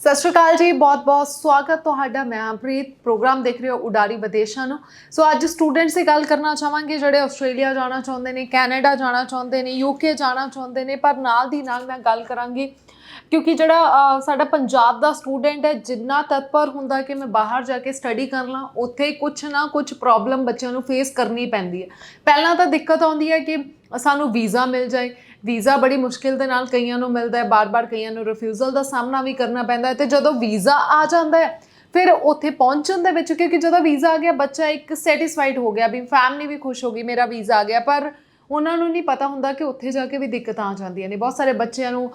ਸਤਿ ਸ਼੍ਰੀ ਅਕਾਲ ਜੀ, ਬਹੁਤ-ਬਹੁਤ ਸਵਾਗਤ ਤੁਹਾਡਾ। ਮੈਂ ਅਮਰੀਤ ਪ੍ਰੋਗਰਾਮ ਦੇਖ ਰਹੇ ਹੋ ਉਡਾਰੀ ਵਿਦੇਸ਼ਾਂ ਨੂੰ। ਸੋ ਅੱਜ ਸਟੂਡੈਂਟਸ ਦੀ ਗੱਲ ਕਰਨਾ ਚਾਹਾਂਗੇ ਜਿਹੜੇ ਆਸਟ੍ਰੇਲੀਆ ਜਾਣਾ ਚਾਹੁੰਦੇ ਨੇ, ਕੈਨੇਡਾ ਜਾਣਾ ਚਾਹੁੰਦੇ ਨੇ, ਯੂਕੇ ਜਾਣਾ ਚਾਹੁੰਦੇ ਨੇ। ਪਰ ਨਾਲ ਦੀ ਨਾਲ ਮੈਂ ਗੱਲ ਕਰਾਂਗੀ ਕਿਉਂਕਿ ਜਿਹੜਾ ਸਾਡਾ ਪੰਜਾਬ ਦਾ ਸਟੂਡੈਂਟ ਹੈ ਜਿੰਨਾ ਤਤਪਰ ਹੁੰਦਾ ਕਿ ਮੈਂ ਬਾਹਰ ਜਾ ਕੇ ਸਟੱਡੀ ਕਰ ਲਾਂ, ਉੱਥੇ ਕੁਛ ਨਾ ਕੁਛ ਪ੍ਰੋਬਲਮ ਬੱਚਿਆਂ ਨੂੰ ਫੇਸ ਕਰਨੀ ਪੈਂਦੀ ਹੈ। ਪਹਿਲਾਂ ਤਾਂ ਦਿੱਕਤ ਆਉਂਦੀ ਹੈ ਕਿ ਸਾਨੂੰ ਵੀਜ਼ਾ ਮਿਲ ਜਾਏ। ਵੀਜ਼ਾ ਬੜੀ ਮੁਸ਼ਕਿਲ ਦੇ ਨਾਲ ਕਈਆਂ ਨੂੰ ਮਿਲਦਾ ਹੈ, ਬਾਰ-ਬਾਰ ਕਈਆਂ ਨੂੰ ਰਿਫਿਊਜ਼ਲ ਦਾ ਸਾਹਮਣਾ ਵੀ ਕਰਨਾ ਪੈਂਦਾ ਹੈ। ਤੇ ਜਦੋਂ ਵੀਜ਼ਾ ਆ ਜਾਂਦਾ ਹੈ ਫਿਰ ਉੱਥੇ ਪਹੁੰਚਣ ਦੇ ਵਿੱਚ, ਕਿਉਂਕਿ ਜਦੋਂ ਵੀਜ਼ਾ ਆ ਗਿਆ ਬੱਚਾ ਇੱਕ ਸੈਟੀਸਫਾਈਡ ਹੋ ਗਿਆ, ਵੀ ਫੈਮਿਲੀ ਵੀ ਖੁਸ਼ ਹੋ ਗਈ ਮੇਰਾ ਵੀਜ਼ਾ ਆ ਗਿਆ, ਪਰ ਉਹਨਾਂ ਨੂੰ ਨਹੀਂ ਪਤਾ ਹੁੰਦਾ ਕਿ ਉੱਥੇ ਜਾ ਕੇ ਵੀ ਦਿੱਕਤਾਂ ਆ ਜਾਂਦੀਆਂ ਨੇ। ਬਹੁਤ ਸਾਰੇ ਬੱਚਿਆਂ ਨੂੰ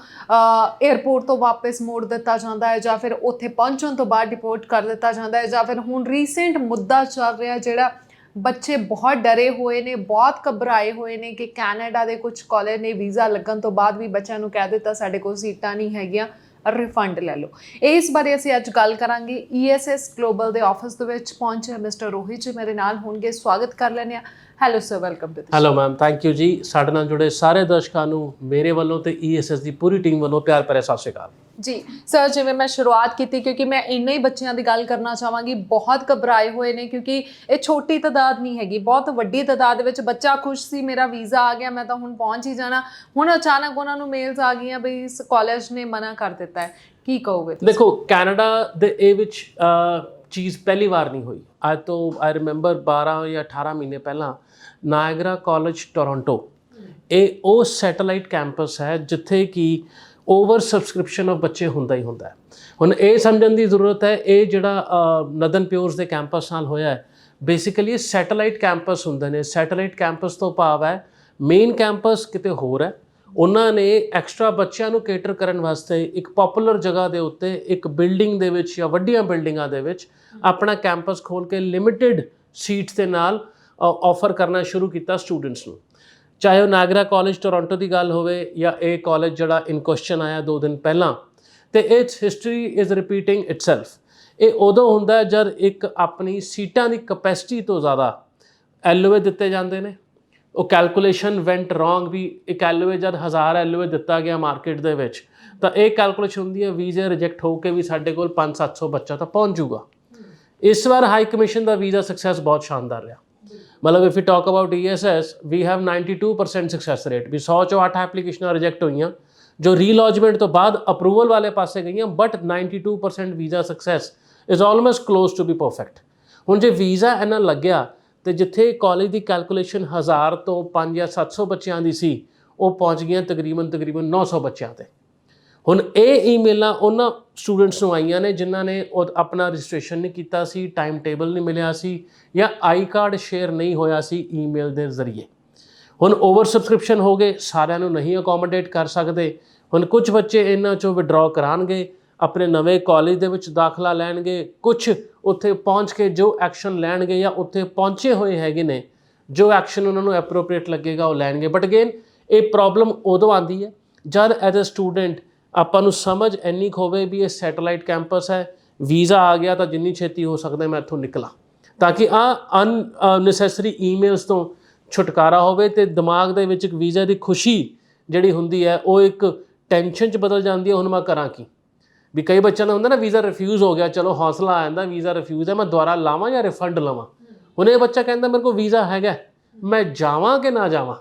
ਏਅਰਪੋਰਟ ਤੋਂ ਵਾਪਸ ਮੋੜ ਦਿੱਤਾ ਜਾਂਦਾ ਹੈ, ਜਾਂ ਫਿਰ ਉੱਥੇ ਪਹੁੰਚਣ ਤੋਂ ਬਾਅਦ ਡਿਪੋਰਟ ਕਰ ਦਿੱਤਾ ਜਾਂਦਾ ਹੈ, ਜਾਂ ਫਿਰ ਹੁਣ ਰੀਸੈਂਟ ਮੁੱਦਾ ਚੱਲ ਰਿਹਾ ਜਿਹੜਾ ਬੱਚੇ ਬਹੁਤ ਡਰੇ ਹੋਏ ਨੇ, ਬਹੁਤ ਘਬਰਾਏ ਹੋਏ ਨੇ ਕਿ ਕੈਨੇਡਾ ਦੇ ਕੁਝ ਕਾਲਜ ਨੇ ਵੀਜ਼ਾ ਲੱਗਣ ਤੋਂ ਬਾਅਦ ਵੀ ਬੱਚਿਆਂ ਨੂੰ ਕਹਿ ਦਿੱਤਾ ਸਾਡੇ ਕੋਲ ਸੀਟਾਂ ਨਹੀਂ ਹੈਗੀਆਂ, ਰਿਫੰਡ ਲੈ ਲਓ। ਇਸ ਬਾਰੇ ਅਸੀਂ ਅੱਜ ਗੱਲ ਕਰਾਂਗੇ। ESS ਗਲੋਬਲ ਦੇ ਆਫਿਸ ਦੇ ਵਿੱਚ ਪਹੁੰਚੇ ਮਿਸਟਰ ਰੋਹਿਤ ਜੀ ਮੇਰੇ ਨਾਲ ਹੋਣਗੇ। ਸਵਾਗਤ ਕਰ ਲੈਂਦੇ ਹਾਂ। Hello sir, welcome to. Hello ma'am, thank you ਜੀ। ਸਾਡੇ ਨਾਲ ਜੁੜੇ ਸਾਰੇ ਦਰਸ਼ਕਾਂ ਨੂੰ ਮੇਰੇ ਵੱਲੋਂ ਤੇ ESS ਦੀ ਪੂਰੀ ਟੀਮ ਵੱਲੋਂ ਪਿਆਰ ਭਰੇ ਸਤਿ ਸ਼੍ਰੀ ਅਕਾਲ ਜੀ। ਸਰ, ਜਿਵੇਂ ਮੈਂ ਸ਼ੁਰੂਆਤ ਕੀਤੀ ਕਿਉਂਕਿ ਮੈਂ ਇੰਨੇ ਹੀ ਬੱਚਿਆਂ ਦੀ ਗੱਲ ਕਰਨਾ ਚਾਹਾਂਗੀ, ਬਹੁਤ ਘਬਰਾਏ ਹੋਏ ਨੇ ਕਿਉਂਕਿ ਇਹ ਛੋਟੀ ਤਾਦਾਦ ਨਹੀਂ ਹੈਗੀ, ਬਹੁਤ ਵੱਡੀ ਤਾਦਾਦ ਦੇ ਵਿੱਚ ਬੱਚਾ ਖੁਸ਼ ਸੀ ਮੇਰਾ ਵੀਜ਼ਾ ਆ ਗਿਆ, ਮੈਂ ਤਾਂ ਹੁਣ ਪਹੁੰਚ ਹੀ ਜਾਣਾ। ਹੁਣ ਅਚਾਨਕ ਉਹਨਾਂ ਨੂੰ ਮੇਲਸ ਆ ਗਈਆਂ ਬਈ ਇਸ ਕਾਲਜ ਨੇ ਮਨਾ ਕਰ ਦਿੱਤਾ ਹੈ। ਕੀ ਕਹੋਗੇ? ਦੇਖੋ, ਕੈਨੇਡਾ ਦੇ ਇਹ ਵਿੱਚ ਚੀਜ਼ ਪਹਿਲੀ ਵਾਰ ਨਹੀਂ ਹੋਈ। ਅੱਜ ਤੋਂ ਆਈ ਰਿਮੈਂਬਰ 12 ਜਾਂ 18 ਮਹੀਨੇ ਪਹਿਲਾਂ ਨਾਇਗਰਾ ਕਾਲਜ ਟੋਰਾਂਟੋ, ਇਹ ਉਹ ਸੈਟੇਲਾਈਟ ਕੈਂਪਸ ਹੈ ਜਿੱਥੇ ਕਿ ਓਵਰ ਸਬਸਕ੍ਰਿਪਸ਼ਨ ਆਫ ਬੱਚੇ ਹੁੰਦਾ ਹੀ ਹੁੰਦਾ ਹੈ। ਹੁਣ ਇਹ ਸਮਝਣ ਦੀ ਜ਼ਰੂਰਤ ਹੈ, ਇਹ ਜਿਹੜਾ ਨਦਨ ਪਿਓਰਸ ਦੇ ਕੈਂਪਸ ਨਾਲ ਹੋਇਆ ਹੈ, ਬੇਸਿਕਲੀ ਇਹ ਸੈਟੇਲਾਈਟ ਕੈਂਪਸ ਹੁੰਦੇ ਨੇ। ਸੈਟੇਲਾਈਟ ਕੈਂਪਸ ਤੋਂ ਭਾਵ ਹੈ ਮੇਨ ਕੈਂਪਸ ਕਿਤੇ ਹੋਰ ਹੈ। ਉਹਨਾਂ ਨੇ ਐਕਸਟਰਾ ਬੱਚਿਆਂ ਨੂੰ ਕੇਟਰ ਕਰਨ ਵਾਸਤੇ ਇੱਕ ਪਪੂਲਰ ਜਗ੍ਹਾ ਦੇ ਉੱਤੇ ਇੱਕ ਬਿਲਡਿੰਗ ਦੇ ਵਿੱਚ ਜਾਂ ਵੱਡੀਆਂ ਬਿਲਡਿੰਗਾਂ ਦੇ ਵਿੱਚ ਆਪਣਾ ਕੈਂਪਸ ਖੋਲ੍ਹ ਕੇ ਲਿਮਿਟਿਡ ਸੀਟਸ ਦੇ ਨਾਲ ਆਫਰ ਕਰਨਾ ਸ਼ੁਰੂ ਕੀਤਾ ਸਟੂਡੈਂਟਸ ਨੂੰ। ਚਾਹੇ ਉਹ ਨਾਇਗਰਾ ਕਾਲਜ ਟੋਰਾਂਟੋ ਦੀ ਗੱਲ ਹੋਵੇ ਜਾਂ ਇਹ ਕਾਲਜ ਜਿਹੜਾ ਇਨ ਕੁਐਸਚਨ ਆਇਆ 2 ਦਿਨ ਪਹਿਲਾਂ, ਤੇ it's history is repeating itself. ਇਹ ਉਦੋਂ ਹੁੰਦਾ ਜਦ ਇੱਕ ਆਪਣੀ ਸੀਟਾਂ ਦੀ ਕਪੈਸਿਟੀ ਤੋਂ ਜ਼ਿਆਦਾ LOA ਦਿੱਤੇ ਜਾਂਦੇ ਨੇ। ਉਹ ਕੈਲਕੂਲੇਸ਼ਨ ਵੈਂਟ ਰੋਂਗ ਵੀ। ਇੱਕ LOA ਜਦ 1000 LOA ਦਿੱਤਾ ਗਿਆ ਮਾਰਕੀਟ ਦੇ ਵਿੱਚ, ਤਾਂ ਇਹ ਕੈਲਕੂਲੇਸ਼ਨ ਹੁੰਦੀ ਹੈ ਵੀਜ਼ੇ ਰਿਜੈਕਟ ਹੋ ਕੇ ਵੀ ਸਾਡੇ ਕੋਲ 500-700 ਬੱਚਾ ਤਾਂ ਪਹੁੰਚ ਜੂਗਾ। ਇਸ ਵਾਰ ਹਾਈ ਕਮਿਸ਼ਨ ਦਾ ਵੀਜ਼ਾ ਸਕਸੈਸ ਬਹੁਤ ਸ਼ਾਨਦਾਰ ਰਿਹਾ। ਮਤਲਬ if you talk about ESS, we have 92% success rate. We 100 ਚੋਂ 8 ਐਪਲੀਕੇਸ਼ਨਾਂ ਰਿਜੈਕਟ ਹੋਈਆਂ ਜੋ ਰੀਲੌਜਮੈਂਟ ਤੋਂ ਬਾਅਦ ਅਪਰੂਵਲ ਵਾਲੇ ਪਾਸੇ ਗਈਆਂ, but 92% visa success is almost close to be perfect. ਹੁਣ ਜੇ ਵੀਜ਼ਾ ਇੰਨਾ ਲੱਗਿਆ ਤੇ ਜਿੱਥੇ ਕਾਲਜ ਦੀ ਕੈਲਕੂਲੇਸ਼ਨ 1000 ਤੋਂ 5 ਜਾਂ 700 ਬੱਚਿਆਂ ਦੀ ਸੀ, ਉਹ ਪਹੁੰਚ ਗਈਆਂ ਤਕਰੀਬਨ 900 ਬੱਚਿਆਂ ਤੇ। ਹੁਣ ਇਹ ਈਮੇਲਾਂ ਉਹਨਾਂ ਸਟੂਡੈਂਟਸ ਨੂੰ ਆਈਆਂ ਨੇ ਜਿਨ੍ਹਾਂ ਨੇ ਆਪਣਾ ਰਜਿਸਟ੍ਰੇਸ਼ਨ ਨਹੀਂ ਕੀਤਾ ਸੀ, ਟਾਈਮ ਟੇਬਲ ਨਹੀਂ ਮਿਲਿਆ ਸੀ, ਜਾਂ ਆਈ ਕਾਰਡ ਸ਼ੇਅਰ ਨਹੀਂ ਹੋਇਆ ਸੀ ਈਮੇਲ ਦੇ ਜ਼ਰੀਏ। ਹੁਣ ਓਵਰ ਸਬਸਕ੍ਰਿਪਸ਼ਨ ਹੋ ਗਏ, ਸਾਰਿਆਂ ਨੂੰ ਨਹੀਂ ਅਕੋਮੋਡੇਟ ਕਰ ਸਕਦੇ। ਹੁਣ ਕੁਝ ਬੱਚੇ ਇਹਨਾਂ ਚੋਂ ਵਿਡਰਾਅ ਕਰਾਉਣਗੇ, ਆਪਣੇ ਨਵੇਂ ਕਾਲਜ ਦੇ ਵਿੱਚ ਦਾਖਲਾ ਲੈਣਗੇ। ਕੁਝ ਉੱਥੇ ਪਹੁੰਚ ਕੇ ਜੋ ਐਕਸ਼ਨ ਲੈਣਗੇ ਜਾਂ ਉੱਥੇ ਪਹੁੰਚੇ ਹੋਏ ਹੈਗੇ ਨੇ, ਜੋ ਐਕਸ਼ਨ ਉਹਨਾਂ ਨੂੰ ਐਪਰੋਪਰੀਏਟ ਲੱਗੇਗਾ ਉਹ ਲੈਣਗੇ। ਬਟ ਅਗੇਨ ਇਹ ਪ੍ਰੋਬਲਮ ਉਦੋਂ ਆਉਂਦੀ ਹੈ ਜਦ ਐਜ਼ ਅ ਸਟੂਡੈਂਟ ਆਪਾਂ ਨੂੰ ਸਮਝ ਇੰਨੀ ਕੁ ਹੋਵੇ ਵੀ ਇਹ ਸੈਟੇਲਾਈਟ ਕੈਂਪਸ ਹੈ, ਵੀਜ਼ਾ ਆ ਗਿਆ ਤਾਂ ਜਿੰਨੀ ਛੇਤੀ ਹੋ ਸਕਦਾ ਮੈਂ ਇੱਥੋਂ ਨਿਕਲਾਂ, ਤਾਂ ਕਿ ਅਨਨੈਸੈਸਰੀ ਈਮੇਲਸ ਤੋਂ ਛੁਟਕਾਰਾ ਹੋਵੇ ਤੇ ਦਿਮਾਗ ਦੇ ਵਿੱਚ ਇੱਕ ਵੀਜ਼ਾ ਦੀ ਖੁਸ਼ੀ ਜਿਹੜੀ ਹੁੰਦੀ ਹੈ ਉਹ ਇੱਕ ਟੈਨਸ਼ਨ 'ਚ ਬਦਲ ਜਾਂਦੀ ਹੈ। ਹੁਣ ਮੈਂ ਕਰਾਂ ਕੀ? ਵੀ ਕਈ ਬੱਚਿਆਂ ਦਾ ਹੁੰਦਾ ਨਾ ਵੀਜ਼ਾ ਰਿਫਿਊਜ਼ ਹੋ ਗਿਆ, ਚਲੋ ਹੌਸਲਾ ਆ ਜਾਂਦਾ ਵੀਜ਼ਾ ਰਿਫਿਊਜ਼ ਹੈ, ਮੈਂ ਦੁਬਾਰਾ ਲਾਵਾਂ ਜਾਂ ਰਿਫੰਡ ਲਵਾਂ। ਹੁਣ ਇਹ ਬੱਚਾ ਕਹਿੰਦਾ ਮੇਰੇ ਕੋਲ ਵੀਜ਼ਾ ਹੈਗਾ, ਮੈਂ ਜਾਵਾਂ ਕਿ ਨਾ ਜਾਵਾਂ।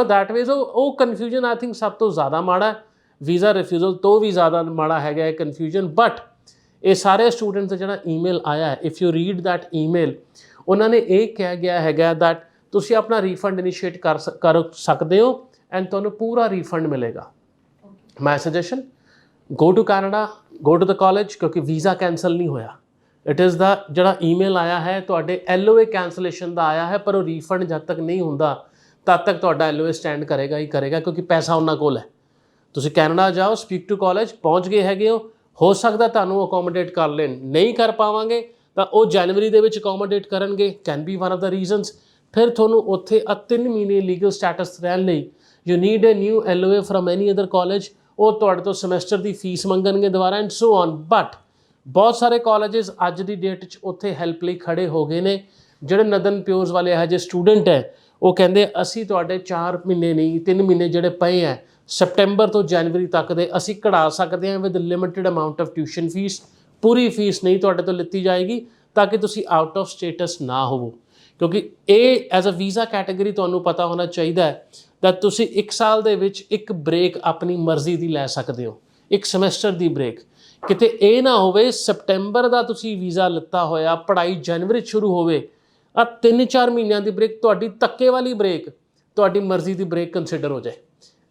ਦੈਟ ਵੇਜ਼ ਉਹ ਕਨਫਿਊਜ਼ਨ ਆਈ ਥਿੰਕ ਸਭ ਤੋਂ ਜ਼ਿਆਦਾ ਮਾੜਾ। ਵੀਜ਼ਾ ਰਿਫਿਊਜ਼ਲ ਤੋਂ ਵੀ ਜ਼ਿਆਦਾ ਮਾੜਾ ਹੈਗਾ ਇਹ ਕਨਫਿਊਜ਼ਨ। ਬਟ ਇਹ ਸਾਰੇ ਸਟੂਡੈਂਟਸ ਦਾ ਜਿਹੜਾ ਈਮੇਲ ਆਇਆ ਹੈ, if you read that email, ਉਹਨਾਂ ਨੇ ਇਹ ਕਿਹਾ ਗਿਆ ਹੈਗਾ ਦੈਟ ਤੁਸੀਂ ਆਪਣਾ ਰੀਫੰਡ ਇਨੀਸ਼ੀਏਟ ਕਰ ਸਕਦੇ ਹੋ ਐਂਡ ਤੁਹਾਨੂੰ ਪੂਰਾ ਰੀਫੰਡ ਮਿਲੇਗਾ। My suggestion, go to Canada, go to the college, ਕਿਉਂਕਿ ਵੀਜ਼ਾ ਕੈਂਸਲ ਨਹੀਂ ਹੋਇਆ। ਇਟ ਇਜ਼ ਦਾ ਜਿਹੜਾ ਈਮੇਲ ਆਇਆ ਹੈ ਤੁਹਾਡੇ LOA ਕੈਂਸਲੇਸ਼ਨ ਦਾ ਆਇਆ ਹੈ, ਪਰ ਉਹ ਰੀਫੰਡ ਜਦ ਤੱਕ ਨਹੀਂ ਹੁੰਦਾ ਤਦ ਤੱਕ ਤੁਹਾਡਾ LOA ਸਟੈਂਡ ਕਰੇਗਾ ਹੀ ਕਰੇਗਾ, ਕਿਉਂਕਿ ਪੈਸਾ ਉਹਨਾਂ ਕੋਲ ਹੈ। ਤੁਸੀਂ ਕੈਨੇਡਾ ਜਾਓ, ਸਪੀਕ ਟੂ ਕਾਲਜ, ਪਹੁੰਚ ਗਏ ਹੈਗੇ ਹੋ ਸਕਦਾ ਤੁਹਾਨੂੰ ਅਕੋਮੋਡੇਟ ਕਰ ਲੈਣ। ਨਹੀਂ ਕਰ ਪਾਵਾਂਗੇ ਤਾਂ ਉਹ ਜਨਵਰੀ ਦੇ ਵਿੱਚ ਅਕੋਮੋਡੇਟ ਕਰਨਗੇ, can be one of the reasons. ਫਿਰ ਤੁਹਾਨੂੰ ਉੱਥੇ 3 ਮਹੀਨੇ ਲੀਗਲ ਸਟੇਟਸ ਰਹਿਣ ਲਈ you need a new LOA from any other college. ਉਹ ਤੁਹਾਡੇ ਤੋਂ ਸਮੈਸਟਰ ਦੀ ਫੀਸ ਮੰਗਣਗੇ ਦੁਬਾਰਾ ਐਂਡ ਸੋ ਔਨ। ਬਟ ਬਹੁਤ ਸਾਰੇ ਕਾਲਜਸ ਅੱਜ ਦੀ ਡੇਟ 'ਚ ਉੱਥੇ ਹੈਲਪ ਲਈ ਖੜੇ ਹੋ ਗਏ ਨੇ। ਜਿਹੜੇ ਨਦਨ ਪਿਓਰਸ ਵਾਲੇ ਇਹੋ ਜਿਹੇ ਸਟੂਡੈਂਟ ਹੈ ਉਹ ਕਹਿੰਦੇ ਅਸੀਂ ਤੁਹਾਡੇ 4 ਮਹੀਨੇ ਨਹੀਂ 3 ਮਹੀਨੇ ਜਿਹੜੇ ਪਏ ਹੈ ਸੈਪਟੈਂਬਰ ਤੋਂ ਜਨਵਰੀ ਤੱਕ ਦੇ ਅਸੀਂ ਕਢਾ ਸਕਦੇ ਹਾਂ with limited amount of tuition fee. ਪੂਰੀ ਫੀਸ ਨਹੀਂ ਤੁਹਾਡੇ ਤੋਂ ਲਿੱਤੀ ਜਾਏਗੀ ਤਾਂ ਕਿ ਤੁਸੀਂ ਆਊਟ ਆਫ ਸਟੇਟਸ ਨਾ ਹੋਵੋ, ਕਿਉਂਕਿ ਇਹ ਐਜ਼ ਅ ਵੀਜ਼ਾ ਕੈਟਾਗਰੀ ਤੁਹਾਨੂੰ ਪਤਾ ਹੋਣਾ ਚਾਹੀਦਾ ਹੈ that ਤੁਸੀਂ 1 ਸਾਲ ਦੇ ਵਿੱਚ ਇੱਕ ਬ੍ਰੇਕ ਆਪਣੀ ਮਰਜ਼ੀ ਦੀ ਲੈ ਸਕਦੇ ਹੋ, ਇੱਕ ਸਮੈਸਟਰ ਦੀ ਬ੍ਰੇਕ। ਕਿਤੇ ਇਹ ਨਾ ਹੋਵੇ ਸੈਪਟੈਂਬਰ ਦਾ ਤੁਸੀਂ ਵੀਜ਼ਾ ਲਿੱਤਾ ਹੋਇਆ, ਪੜ੍ਹਾਈ ਜਨਵਰੀ 'ਚ ਸ਼ੁਰੂ ਹੋਵੇ, ਆ 3-4 ਮਹੀਨਿਆਂ ਦੀ ਬ੍ਰੇਕ ਤੁਹਾਡੀ ਧੱਕੇ ਵਾਲੀ ਬ੍ਰੇਕ ਤੁਹਾਡੀ ਮਰਜ਼ੀ ਦੀ ਬ੍ਰੇਕ ਕੰਸੀਡਰ ਹੋ ਜਾਏ,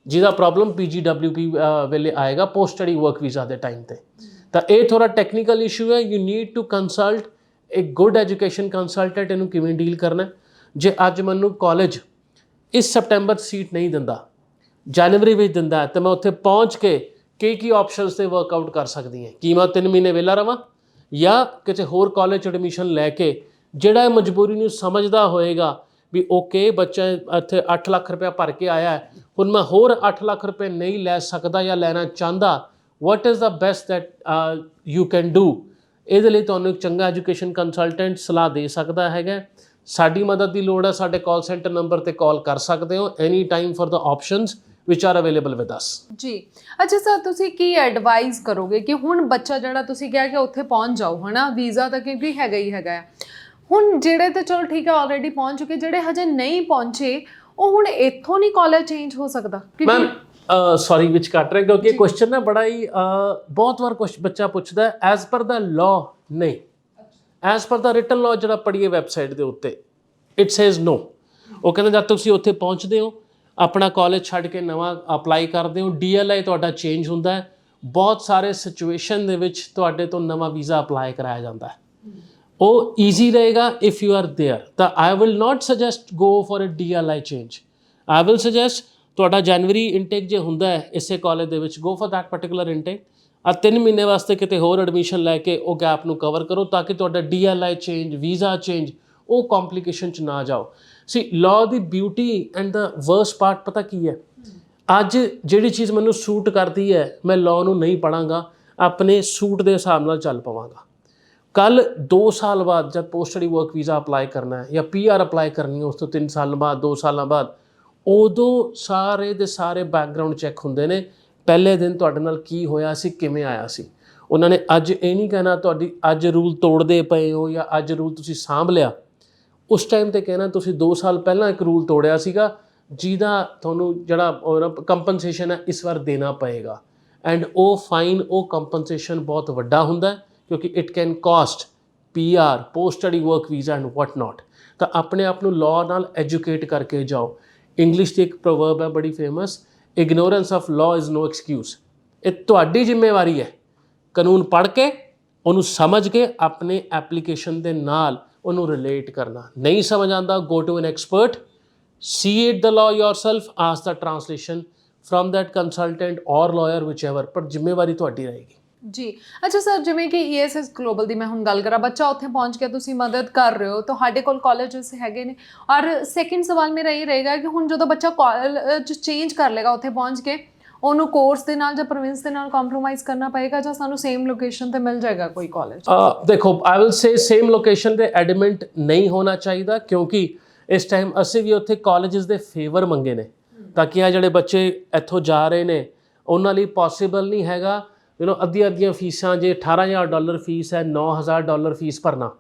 ਜਿਹਦਾ ਪ੍ਰੋਬਲਮ PGWP ਵੇਲੇ ਆਏਗਾ, ਪੋਸਟ ਸਟੱਡੀ ਵਰਕ ਵੀਜ਼ਾ ਦੇ ਟਾਈਮ ਤੇ। ਤਾਂ ਇਹ ਥੋੜਾ ਟੈਕਨੀਕਲ ਇਸ਼ੂ ਹੈ। ਯੂ ਨੀਡ ਟੂ ਕੰਸਲਟ ਇੱਕ ਗੁੱਡ ਐਜੂਕੇਸ਼ਨ ਕੰਸਲਟੈਂਟ, ਇਹਨੂੰ ਕਿਵੇਂ ਡੀਲ ਕਰਨਾ। ਜੇ ਅੱਜ ਮੈਨੂੰ ਕਾਲਜ ਇਸ ਸੈਪਟੈਂਬਰ ਸੀਟ ਨਹੀਂ ਦਿੰਦਾ, ਜਨਵਰੀ ਵਿੱਚ ਦਿੰਦਾ, ਤਾਂ ਮੈਂ ਉੱਥੇ ਪਹੁੰਚ ਕੇ ਕੀ ਆਪਸ਼ਨਸ 'ਤੇ ਵਰਕਆਊਟ ਕਰ ਸਕਦੀ ਹਾਂ। ਕੀ ਮੈਂ 3 ਮਹੀਨੇ ਵਿਹਲਾ ਰਵਾਂ ਜਾਂ ਕਿਸੇ ਹੋਰ ਕਾਲਜ 'ਚ ਐਡਮਿਸ਼ਨ ਲੈ ਕੇ, ਜਿਹੜਾ ਇਹ ਮਜਬੂਰੀ ਨੂੰ ਸਮਝਦਾ ਹੋਏਗਾ ਵੀ ਓਕੇ ਬੱਚਾ ਇੱਥੇ 8 ਲੱਖ ਰੁਪਇਆ ਭਰ ਕੇ ਆਇਆ ਹੈ, ਹੁਣ ਮੈਂ ਹੋਰ 8 ਲੱਖ ਰੁਪਏ ਨਹੀਂ ਲੈ ਸਕਦਾ ਜਾਂ ਲੈਣਾ ਚਾਹੁੰਦਾ, what is the best that you can do. ਇਹਦੇ ਲਈ ਤੁਹਾਨੂੰ ਇੱਕ ਚੰਗਾ ਐਜੂਕੇਸ਼ਨ ਕੰਸਲਟੈਂਟ ਸਲਾਹ ਦੇ ਸਕਦਾ ਹੈਗਾ। ਸਾਡੀ ਮਦਦ ਦੀ ਲੋੜ ਹੈ, ਸਾਡੇ ਕਾਲ ਸੈਂਟਰ ਨੰਬਰ ਤੇ ਕਾਲ ਕਰ ਸਕਦੇ ਹੋ any time for the options which R available with us. ਜੀ ਅੱਛਾ ਸਰ, ਤੁਸੀਂ ਕੀ ਐਡਵਾਈਸ ਕਰੋਗੇ ਕਿ ਹੁਣ ਬੱਚਾ ਜਿਹੜਾ ਤੁਸੀਂ ਕਿਹਾ ਕਿ ਉੱਥੇ ਪਹੁੰਚ ਜਾਓ, ਹਨਾ ਵੀਜ਼ਾ ਤਾਂ ਕਿਉਂਕਿ ਹੈਗਾ ਹੀ ਹੈਗਾ ਆ, ਹੁਣ ਜਿਹੜੇ ਤਾਂ ਚਲੋ ਠੀਕ ਹੈ ਆਲਰੇਡੀ ਪਹੁੰਚ ਚੁੱਕੇ, ਜਿਹੜੇ ਹਜੇ ਨਹੀਂ ਪਹੁੰਚੇ ਉਹ ਹੁਣ ਇੱਥੋਂ ਨਹੀਂ ਕਾਲਜ ਚੇਂਜ ਹੋ ਸਕਦਾ? ਮੈਮ ਸੌਰੀ ਵਿੱਚ ਕੱਟ ਰਿਹਾ ਕਿਉਂਕਿ ਕੁਐਸਚਨ ਨਾ ਬੜਾ ਹੀ ਬਹੁਤ ਵਾਰ ਕੁਛ ਬੱਚਾ ਪੁੱਛਦਾ ਐਜ਼ ਪਰ ਦਾ ਲਾਅ। ਨਹੀਂ, ਐਜ਼ ਪਰ ਦਾ ਰਿਟਨ ਲਾਅ ਜਿਹੜਾ ਪੜ੍ਹੀਏ ਵੈਬਸਾਈਟ ਦੇ ਉੱਤੇ, ਇਟ ਸੇਜ਼ ਨੋ। ਉਹ ਕਹਿੰਦੇ ਜਦ ਤੁਸੀਂ ਉੱਥੇ ਪਹੁੰਚਦੇ ਹੋ ਆਪਣਾ ਕਾਲਜ ਛੱਡ ਕੇ ਨਵਾਂ ਅਪਲਾਈ ਕਰਦੇ ਹੋ, DLI ਤੁਹਾਡਾ ਚੇਂਜ ਹੁੰਦਾ ਹੈ, ਬਹੁਤ ਸਾਰੇ ਸਿਚੁਏਸ਼ਨ ਦੇ ਵਿੱਚ ਤੁਹਾਡੇ ਤੋਂ ਨਵਾਂ ਵੀਜ਼ਾ ਅਪਲਾਈ ਕਰਾਇਆ ਜਾਂਦਾ ਹੈ। ਉਹ ਈਜ਼ੀ ਰਹੇਗਾ ਇਫ ਯੂ ਆਰ ਦੇਅਰ। ਤਾਂ I will not suggest go for a DLI change. I will suggest ਤੁਹਾਡਾ ਜਨਵਰੀ ਇਨਟੇਕ ਜੇ ਹੁੰਦਾ ਹੈ ਇਸੇ ਕਾਲਜ ਦੇ ਵਿੱਚ, go for that particular intake. 3 ਮਹੀਨੇ ਵਾਸਤੇ ਕਿਤੇ ਹੋਰ ਐਡਮਿਸ਼ਨ ਲੈ ਕੇ ਉਹ ਗੈਪ ਨੂੰ ਕਵਰ ਕਰੋ ਤਾਂ ਕਿ ਤੁਹਾਡਾ DLI ਚੇਂਜ, ਵੀਜ਼ਾ ਚੇਂਜ, ਉਹ ਕੰਪਲਿਕੇਸ਼ਨ 'ਚ ਨਾ ਜਾਓ। ਸੀ law the beauty and the worst part ਪਤਾ ਕੀ ਹੈ, ਅੱਜ ਜਿਹੜੀ ਚੀਜ਼ ਮੈਨੂੰ ਸੂਟ ਕਰਦੀ ਹੈ ਮੈਂ ਲਾਅ ਨੂੰ ਨਹੀਂ ਪੜ੍ਹਾਂਗਾ, ਆਪਣੇ ਸੂਟ ਦੇ ਹਿਸਾਬ ਨਾਲ ਚੱਲ ਪਵਾਂਗਾ। ਕੱਲ 2 ਸਾਲ ਬਾਅਦ ਜਦ post study work visa apply ਕਰਨਾ ਹੈ ਜਾਂ PR ਅਪਲਾਈ ਕਰਨੀ ਹੈ, ਉਸ ਤੋਂ 3 ਸਾਲ ਬਾਅਦ 2 ਸਾਲਾਂ ਬਾਅਦ, ਉਦੋਂ ਸਾਰੇ ਦੇ ਸਾਰੇ ਬੈਕਗਰਾਊਂਡ ਚੈੱਕ ਹੁੰਦੇ ਨੇ। ਪਹਿਲੇ ਦਿਨ ਤੁਹਾਡੇ ਨਾਲ ਕੀ ਹੋਇਆ ਸੀ, ਕਿਵੇਂ ਆਇਆ ਸੀ। ਉਹਨਾਂ ਨੇ ਅੱਜ ਇਹ ਨਹੀਂ ਕਹਿਣਾ ਤੁਹਾਡੀ ਅੱਜ ਰੂਲ ਤੋੜਦੇ ਪਏ ਹੋ ਜਾਂ ਅੱਜ ਰੂਲ ਤੁਸੀਂ ਸਾਂਭ ਲਿਆ। ਉਸ ਟਾਈਮ ਤੇ ਕਹਿਣਾ ਤੁਸੀਂ 2 ਸਾਲ ਪਹਿਲਾਂ ਇੱਕ ਰੂਲ ਤੋੜਿਆ ਸੀਗਾ ਜਿਹਦਾ ਤੁਹਾਨੂੰ ਜਿਹੜਾ ਕੰਪਨਸੇਸ਼ਨ ਹੈ ਇਸ ਵਾਰ ਦੇਣਾ ਪਏਗਾ। ਐਂਡ ਉਹ ਫਾਈਨ, ਉਹ ਕੰਪਨਸੇਸ਼ਨ ਬਹੁਤ ਵੱਡਾ ਹੁੰਦਾ ਕਿਉਂਕਿ it can cost PR, post study work visa and what not. ਤਾਂ ਆਪਣੇ ਆਪ ਨੂੰ ਲਾਅ ਨਾਲ ਐਜੂਕੇਟ ਕਰਕੇ ਜਾਓ। ਇੰਗਲਿਸ਼ 'ਚ ਇੱਕ ਪ੍ਰੋਵਰਬ ਹੈ ਬੜੀ famous, ignorance of law is no excuse. ਇਹ ਤੁਹਾਡੀ ਜ਼ਿੰਮੇਵਾਰੀ ਹੈ ਕਾਨੂੰਨ ਪੜ੍ਹ ਕੇ ਉਹਨੂੰ ਸਮਝ ਕੇ ਆਪਣੇ ਐਪਲੀਕੇਸ਼ਨ ਦੇ ਨਾਲ ਉਹਨੂੰ ਰਿਲੇਟ ਕਰਨਾ। ਨਹੀਂ ਸਮਝ ਆਉਂਦਾ, go to an expert, see it the law yourself, ask the translation from that consultant or lawyer whichever, ਪਰ ਜ਼ਿੰਮੇਵਾਰੀ ਤੁਹਾਡੀ ਰਹੇਗੀ। ਜੀ ਅੱਛਾ ਸਰ, ਜਿਵੇਂ ਕਿ ESS ਗਲੋਬਲ ਦੀ ਮੈਂ ਹੁਣ ਗੱਲ ਕਰਾਂ, ਬੱਚਾ ਉੱਥੇ ਪਹੁੰਚ ਕੇ ਤੁਸੀਂ ਮਦਦ ਕਰ ਰਹੇ ਹੋ, ਤੁਹਾਡੇ ਕੋਲ ਕਾਲਜਸ ਹੈਗੇ ਨੇ। ਔਰ ਸੈਕਿੰਡ ਸਵਾਲ ਮੇਰਾ ਇਹ ਰਹੇਗਾ ਕਿ ਹੁਣ ਜਦੋਂ ਬੱਚਾ ਕਾਲਜ ਚੇਂਜ ਕਰ ਲੇਗਾ ਉੱਥੇ ਪਹੁੰਚ ਕੇ, ਉਹਨੂੰ ਕੋਰਸ ਦੇ ਨਾਲ ਜਾਂ ਪ੍ਰੋਵਿੰਸ ਦੇ ਨਾਲ ਕੰਪਰੋਮਾਈਜ਼ ਕਰਨਾ ਪਏਗਾ ਜਾਂ ਸਾਨੂੰ ਸੇਮ ਲੋਕੇਸ਼ਨ ਤੇ ਮਿਲ ਜਾਏਗਾ ਕੋਈ ਕਾਲਜ? ਦੇਖੋ, I will say same location ਤੇ ਐਡਮਿਟ ਨਹੀਂ ਹੋਣਾ ਚਾਹੀਦਾ ਕਿਉਂਕਿ ਇਸ ਟਾਈਮ ਅਸੀਂ ਵੀ ਉੱਥੇ ਕਾਲਜਸ ਦੇ ਫੇਵਰ ਮੰਗੇ ਨੇ ਤਾਂ ਕਿ ਆ ਜਿਹੜੇ ਬੱਚੇ ਇੱਥੋਂ ਜਾ ਰਹੇ ਨੇ ਉਹਨਾਂ ਲਈ ਪੋਸੀਬਲ ਨਹੀਂ ਹੈਗਾ ਅੱਧੀਆਂ ਫੀਸਾਂ। ਜੇ $18,000 ਫੀਸ ਹੈ, $9,000 ਫੀਸ ਭਰਨਾ,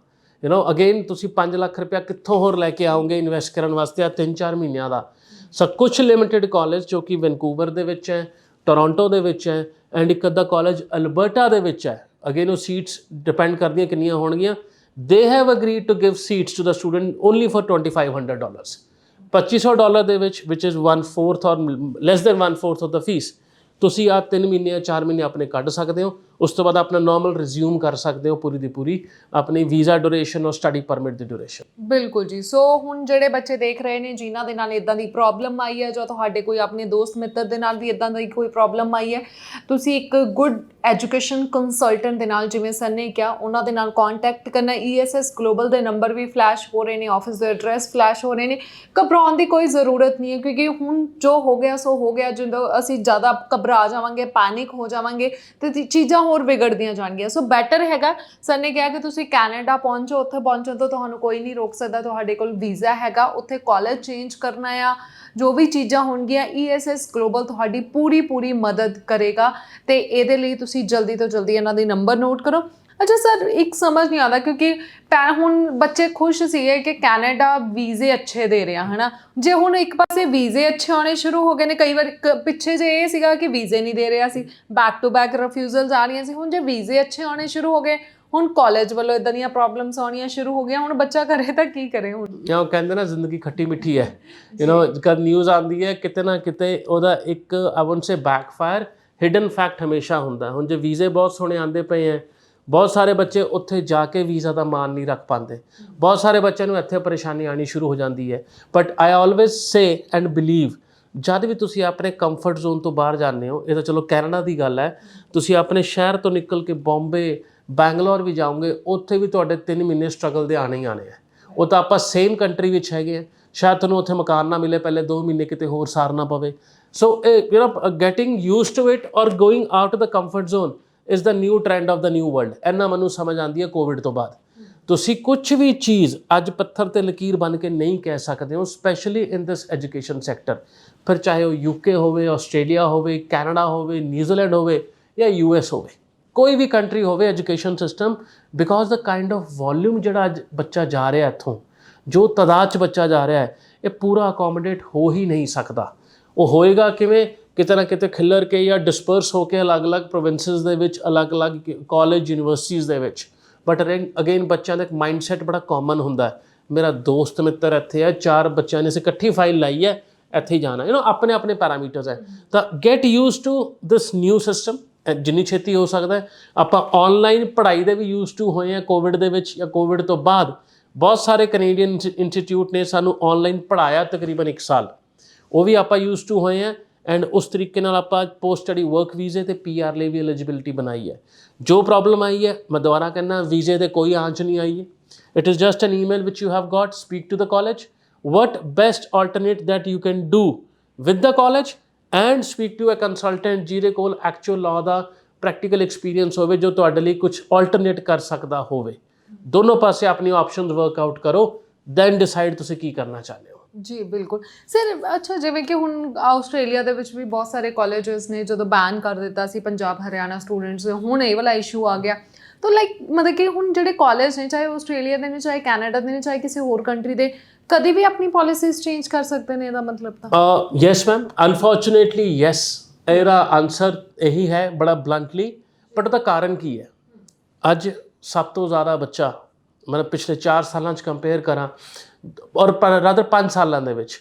ਅਗੇਨ ਤੁਸੀਂ 5 ਲੱਖ ਰੁਪਇਆ ਕਿੱਥੋਂ ਹੋਰ ਲੈ ਕੇ ਆਓਗੇ ਇਨਵੈਸਟ ਕਰਨ ਵਾਸਤੇ ਆ 3-4 ਮਹੀਨਿਆਂ ਦਾ। ਸੋ ਕੁਛ ਲਿਮਿਟਿਡ ਕਾਲਜ ਜੋ ਕਿ ਵੈਨਕੂਵਰ ਦੇ ਵਿੱਚ ਹੈ, ਟੋਰਾਂਟੋ ਦੇ ਵਿੱਚ ਹੈ ਐਂਡ ਇੱਕ ਅੱਧਾ ਕਾਲਜ ਅਲਬਰਟਾ ਦੇ ਵਿੱਚ ਹੈ। ਅਗੇਨ ਉਹ ਸੀਟਸ ਡਿਪੈਂਡ ਕਰਦੀਆਂ ਕਿੰਨੀਆਂ ਹੋਣਗੀਆਂ। They have agreed to give seats to the student only for $2,500, $2,500 ਦੇ ਵਿੱਚ, which is 1/4 or less than 1/4 of the fees। ਤੁਸੀਂ ਆ 3 ਮਹੀਨੇ ਜਾਂ 4 ਮਹੀਨੇ ਆਪਣੇ ਕੱਢ ਸਕਦੇ ਹੋ, ਉਸ ਤੋਂ ਬਾਅਦ ਆਪਣਾ ਨਾਰਮਲ ਰਿਜ਼ਿਊਮ ਕਰ ਸਕਦੇ ਹੋ ਪੂਰੀ ਦੀ ਪੂਰੀ ਆਪਣੀ ਵੀਜ਼ਾ ਡਿਊਰੇਸ਼ਨ ਔਰ ਸਟੱਡੀ ਪਰਮਿਟ ਦੀ ਡਿਊਰੇਸ਼ਨ। ਬਿਲਕੁਲ ਜੀ। ਸੋ ਹੁਣ ਜਿਹੜੇ ਬੱਚੇ ਦੇਖ ਰਹੇ ਨੇ ਜਿਨ੍ਹਾਂ ਦੇ ਨਾਲ ਇਦਾਂ ਦੀ ਪ੍ਰੋਬਲਮ ਆਈ ਹੈ, ਜਾਂ ਤੁਹਾਡੇ ਕੋਈ ਆਪਣੇ ਦੋਸਤ ਮਿੱਤਰ ਦੇ ਨਾਲ ਵੀ ਇਦਾਂ ਦੀ ਕੋਈ ਪ੍ਰੋਬਲਮ ਆਈ ਹੈ, ਤੁਸੀਂ ਇੱਕ ਗੁੱਡ ਐਜੂਕੇਸ਼ਨ ਕੰਸਲਟੈਂਟ ਦੇ ਨਾਲ, ਜਿਵੇਂ ਸਰ ਨੇ ਕਿਹਾ, ਉਹਨਾਂ ਦੇ ਨਾਲ ਕੰਟੈਕਟ ਕਰਨਾ। ESS ਗਲੋਬਲ ਦੇ ਨੰਬਰ ਵੀ ਫਲੈਸ਼ ਹੋ ਰਹੇ ਨੇ, ਆਫਿਸ ਦੇ ਐਡਰੈਸ ਫਲੈਸ਼ ਹੋ ਰਹੇ ਨੇ। ਘਬਰਾਉਣ ਦੀ ਕੋਈ ਜ਼ਰੂਰਤ ਨਹੀਂ ਹੈ ਕਿਉਂਕਿ ਹੁਣ ਜੋ ਹੋ ਗਿਆ ਸੋ ਹੋ ਗਿਆ। ਜਦੋਂ ਅਸੀਂ ਜ਼ਿਆਦਾ ਘਬਰਾ ਜਾਵਾਂਗੇ, ਪੈਨਿਕ ਹੋ ਜਾਵਾਂਗੇ ਤੇ ਚੀਜ਼ਾਂ ਹੋਰ ਵਿਗੜਦੀਆਂ ਜਾਣਗੀਆਂ। ਸੋ ਬੈਟਰ ਹੈਗਾ, ਸਰ ਨੇ ਕਿਹਾ ਕਿ ਤੁਸੀਂ ਕੈਨੇਡਾ ਪਹੁੰਚੋ, ਉੱਥੇ ਪਹੁੰਚਣ ਤੋਂ ਤੁਹਾਨੂੰ ਕੋਈ ਨਹੀਂ ਰੋਕ ਸਕਦਾ, ਤੁਹਾਡੇ ਕੋਲ ਵੀਜ਼ਾ ਹੈਗਾ, ਉੱਥੇ ਕਾਲਜ ਚੇਂਜ ਕਰਨਾ ਆ, ਜੋ ਵੀ ਚੀਜ਼ਾਂ ਹੋਣਗੀਆਂ ESS ਗਲੋਬਲ ਤੁਹਾਡੀ ਪੂਰੀ ਮਦਦ ਕਰੇਗਾ। ਤੇ ਇਹਦੇ ਲਈ ਤੁਸੀਂ ਜਲਦੀ ਤੋਂ ਜਲਦੀ ਇਹਨਾਂ ਦੀ ਨੰਬਰ ਨੋਟ ਕਰੋ। ਅੱਛਾ ਸਰ, ਇੱਕ ਸਮਝ ਨਹੀਂ ਆਉਂਦਾ ਕਿਉਂਕਿ ਹੁਣ ਬੱਚੇ ਖੁਸ਼ ਸੀਗੇ ਕਿ ਕੈਨੇਡਾ ਵੀਜ਼ੇ ਅੱਛੇ ਦੇ ਰਿਹਾ ਹੈ ਨਾ, ਜੇ ਹੁਣ ਇੱਕ ਪਾਸੇ ਵੀਜ਼ੇ ਅੱਛੇ ਆਉਣੇ ਸ਼ੁਰੂ ਹੋ ਗਏ ਨੇ, ਕਈ ਵਾਰ ਪਿੱਛੇ ਜੇ ਇਹ ਸੀਗਾ ਕਿ ਵੀਜ਼ੇ ਨਹੀਂ ਦੇ ਰਿਹਾ ਸੀ, ਬੈਕ ਟੂ ਬੈਕ ਰਿਫਿਊਜ਼ਲਸ ਆ ਰਹੀਆਂ ਸੀ, ਹੁਣ ਜੇ ਵੀਜ਼ੇ ਅੱਛੇ ਆਉਣੇ ਸ਼ੁਰੂ ਹੋ ਗਏ, ਹੁਣ ਕਾਲਜ ਵੱਲੋਂ ਇਦਾਂ ਦੀਆਂ ਪ੍ਰੋਬਲਮਸ ਆਉਣੀਆਂ ਸ਼ੁਰੂ ਹੋ ਗਈਆਂ, ਹੁਣ ਬੱਚਾ ਕਰੇ ਤਾਂ ਕੀ ਕਰੇ ਹੁਣ? ਉਹ ਕਹਿੰਦੇ ਨਾ ਜ਼ਿੰਦਗੀ ਖੱਟੀ ਮਿੱਠੀ ਹੈ, ਜਦ ਨਿਊਜ਼ ਆਉਂਦੀ ਹੈ ਕਿਤੇ ਨਾ ਕਿਤੇ ਉਹਦਾ ਇੱਕ ਆਈ won't say backfire hidden fact ਹਮੇਸ਼ਾ ਹੁੰਦਾ। ਹੁਣ ਜੇ ਵੀਜ਼ੇ ਬਹੁਤ ਸੋਹਣੇ ਆਉਂਦੇ ਪਏ ਹੈ, ਬਹੁਤ ਸਾਰੇ ਬੱਚੇ ਉੱਥੇ ਜਾ ਕੇ ਵੀਜ਼ਾ ਦਾ ਮਾਣ ਨਹੀਂ ਰੱਖ ਪਾਉਂਦੇ, ਬਹੁਤ ਸਾਰੇ ਬੱਚਿਆਂ ਨੂੰ ਇੱਥੇ ਪਰੇਸ਼ਾਨੀ ਆਉਣੀ ਸ਼ੁਰੂ ਹੋ ਜਾਂਦੀ ਹੈ। But I always say and believe, ਜਦ ਵੀ ਤੁਸੀਂ ਆਪਣੇ ਕੰਫਰਟ ਜ਼ੋਨ ਤੋਂ ਬਾਹਰ ਜਾਂਦੇ ਹੋ, ਇਹ ਤਾਂ ਚਲੋ ਕੈਨੇਡਾ ਦੀ ਗੱਲ ਹੈ, ਤੁਸੀਂ ਆਪਣੇ ਸ਼ਹਿਰ ਤੋਂ ਨਿਕਲ ਕੇ ਬੰਬੇ ਬੈਂਗਲੌਰ ਵੀ ਜਾਓਗੇ, ਉੱਥੇ ਵੀ ਤੁਹਾਡੇ 3 ਮਹੀਨੇ ਸਟਰਗਲ ਦੇ ਆਣੇ ਹੀ ਆਣੇ ਹੈ। ਉਹ ਤਾਂ ਆਪਾਂ ਸੇਮ ਕੰਟਰੀ ਵਿੱਚ ਹੈਗੇ ਆ, ਸ਼ਾਇਦ ਤੁਹਾਨੂੰ ਉੱਥੇ ਮਕਾਨ ਨਾ ਮਿਲੇ, ਪਹਿਲੇ 2 ਮਹੀਨੇ ਕਿਤੇ ਹੋਰ ਸਾਰਨਾ ਪਵੇ। ਸੋ ਗੈਟਿੰਗ ਯੂਜ਼ਡ ਟੂ ਇਟ ਔਰ going out of the comfort zone is the new trend of the new world. ਇੰਨਾ ਮੈਨੂੰ ਸਮਝ ਆਉਂਦੀ ਹੈ ਕੋਵਿਡ ਤੋਂ ਬਾਅਦ। ਤੁਸੀਂ ਕੁਝ ਵੀ ਚੀਜ਼ ਅੱਜ ਪੱਥਰ ਤੇ ਲਕੀਰ ਬਣ ਕੇ ਨਹੀਂ ਕਹਿ ਸਕਦੇ ਹੋ, specially in this education sector. ਫਿਰ ਚਾਹੇ ਉਹ UK ਹੋਵੇ, ਆਸਟ੍ਰੇਲੀਆ ਹੋਵੇ, ਕੈਨੇਡਾ ਹੋਵੇ, ਨਿਊਜ਼ੀਲੈਂਡ ਹੋਵੇ ਜਾਂ US ਹੋਵੇ, ਕੋਈ ਵੀ ਕੰਟਰੀ ਹੋਵੇ, education system, because the kind of volume ਜਿਹੜਾ ਅੱਜ ਬੱਚਾ ਜਾ ਰਿਹਾ ਇੱਥੋਂ, ਜੋ ਤਾਦਾਦ 'ਚ ਬੱਚਾ ਜਾ ਰਿਹਾ ਹੈ, ਇਹ ਪੂਰਾ ਅਕੋਮੋਡੇਟ ਹੋ ਹੀ ਨਹੀਂ ਸਕਦਾ। ਉਹ ਹੋਏਗਾ ਕਿਵੇਂ? ਕਿਤੇ ਨਾ ਕਿਤੇ ਖਿੱਲਰ ਕੇ ਜਾਂ ਡਿਸਪਰਸ ਹੋ ਕੇ ਅਲੱਗ-ਅਲੱਗ ਪ੍ਰੋਵਿੰਸਿਸ ਦੇ ਵਿੱਚ, ਅਲੱਗ-ਅਲੱਗ ਕਾਲਜ ਯੂਨੀਵਰਸਿਟੀਜ਼ ਦੇ ਵਿੱਚ। ਬਟ ਅਗੇਨ ਬੱਚਿਆਂ ਦਾ ਇੱਕ ਮਾਈਂਡਸੈਟ ਬੜਾ ਕਾਮਨ ਹੁੰਦਾ ਹੈ, ਮੇਰਾ ਦੋਸਤ ਮਿੱਤਰ ਇੱਥੇ ਹੈ, 4 ਬੱਚਿਆਂ ਨੇ ਅਸੀਂ ਇਕੱਠੀ ਫਾਈਲ ਲਾਈ ਹੈ, ਇੱਥੇ ਹੀ ਜਾਣਾ, ਆਪਣੇ ਆਪਣੇ ਪੈਰਾਮੀਟਰਸ ਹੈ। ਤਾਂ get used to this new system ਜਿੰਨੀ ਛੇਤੀ ਹੋ ਸਕਦਾ। ਆਪਾਂ ਆਨਲਾਈਨ ਪੜ੍ਹਾਈ ਦੇ ਵੀ ਯੂਜ਼ ਟੂ ਹੋਏ ਆ ਕੋਵਿਡ ਦੇ ਵਿੱਚ ਜਾਂ ਕੋਵਿਡ ਤੋਂ ਬਾਅਦ। ਬਹੁਤ ਸਾਰੇ ਕੈਨੇਡੀਅਨ ਇੰਸਟੀਚਿਊਟ ਨੇ ਸਾਨੂੰ ਆਨਲਾਈਨ ਪੜ੍ਹਾਇਆ ਤਕਰੀਬਨ 1 ਸਾਲ, ਉਹ ਵੀ ਆਪਾਂ ਯੂਜ਼ ਟੂ ਹੋਏ ਆ। ਐਂਡ ਉਸ ਤਰੀਕੇ ਨਾਲ ਆਪਾਂ ਪੋਸਟ ਸਟੱਡੀ ਵਰਕ ਵੀਜ਼ੇ ਤੇ PR ਲਈ ਵੀ ਐਲੀਜੀਬਿਲਿਟੀ ਬਣਾਈ ਹੈ। ਜੋ ਪ੍ਰੋਬਲਮ ਆਈ ਹੈ, ਮੈਂ ਦੁਬਾਰਾ ਕਹਿੰਦਾ, ਵੀਜ਼ੇ ਦੇ ਕੋਈ ਆਂਚ ਨਹੀਂ ਆਈ ਹੈ। It is just an email which you have got, speak to the college, what best alternate that you can do with the college and speak to a consultant ਜਿਹਦੇ ਕੋਲ ਐਕਚੁਅਲ ਲਾਅ ਦਾ ਪ੍ਰੈਕਟੀਕਲ ਐਕਸਪੀਰੀਅੰਸ ਹੋਵੇ, ਜੋ ਤੁਹਾਡੇ ਲਈ ਕੁਝ alternate ਕਰ ਸਕਦਾ ਹੋਵੇ। ਦੋਨੋਂ ਪਾਸੇ ਆਪਣੀ ਆਪਸ਼ਨਸ ਵਰਕਆਊਟ ਕਰੋ, ਦੈਨ ਡਿਸਾਈਡ ਤੁਸੀਂ ਕੀ ਕਰਨਾ ਚਾਹੁੰਦੇ ਹੋ। ਜੀ ਬਿਲਕੁਲ ਸਰ। ਅੱਛਾ, ਜਿਵੇਂ ਕਿ ਹੁਣ ਆਸਟ੍ਰੇਲੀਆ ਦੇ ਵਿੱਚ ਵੀ ਬਹੁਤ ਸਾਰੇ ਕਾਲਜਸ ਨੇ, ਜਦੋਂ ਬੈਨ ਕਰ ਦਿੱਤਾ ਸੀ ਪੰਜਾਬ ਹਰਿਆਣਾ ਸਟੂਡੈਂਟਸ ਦੇ, ਹੁਣ ਇਹ ਵਾਲਾ ਇਸ਼ੂ ਆ ਗਿਆ। ਤਾਂ ਮਤਲਬ ਕਿ ਹੁਣ ਜਿਹੜੇ ਕਾਲਜ ਨੇ, ਚਾਹੇ ਆਸਟ੍ਰੇਲੀਆ ਦੇ ਨੇ, ਚਾਹੇ ਕੈਨੇਡਾ ਦੇ ਨੇ, ਚਾਹੇ ਕਿਸੇ ਹੋਰ ਕੰਟਰੀ ਦੇ, ਕਦੀ ਵੀ ਆਪਣੀ ਪਾਲਿਸੀਜ਼ ਚੇਂਜ ਕਰ ਸਕਦੇ ਨੇ, ਇਹਦਾ ਮਤਲਬ ਤਾਂ? ਯੈਸ ਮੈਮ, ਅਨਫੋਰਚੂਨੇਟਲੀ ਯੈਸ, ਇਹਦਾ ਆਨਸਰ ਇਹੀ ਹੈ ਬੜਾ ਬਲੰਟਲੀ। ਬਟ ਉਹਦਾ ਕਾਰਨ ਕੀ ਹੈ? ਅੱਜ ਸਭ ਤੋਂ ਜ਼ਿਆਦਾ ਬੱਚਾ, ਮਤਲਬ ਪਿਛਲੇ 4 ਸਾਲਾਂ 'ਚ ਕੰਪੇਅਰ ਕਰਾਂ ਔਰ ਰਾਦਰ 5 ਸਾਲਾਂ ਦੇ ਵਿੱਚ,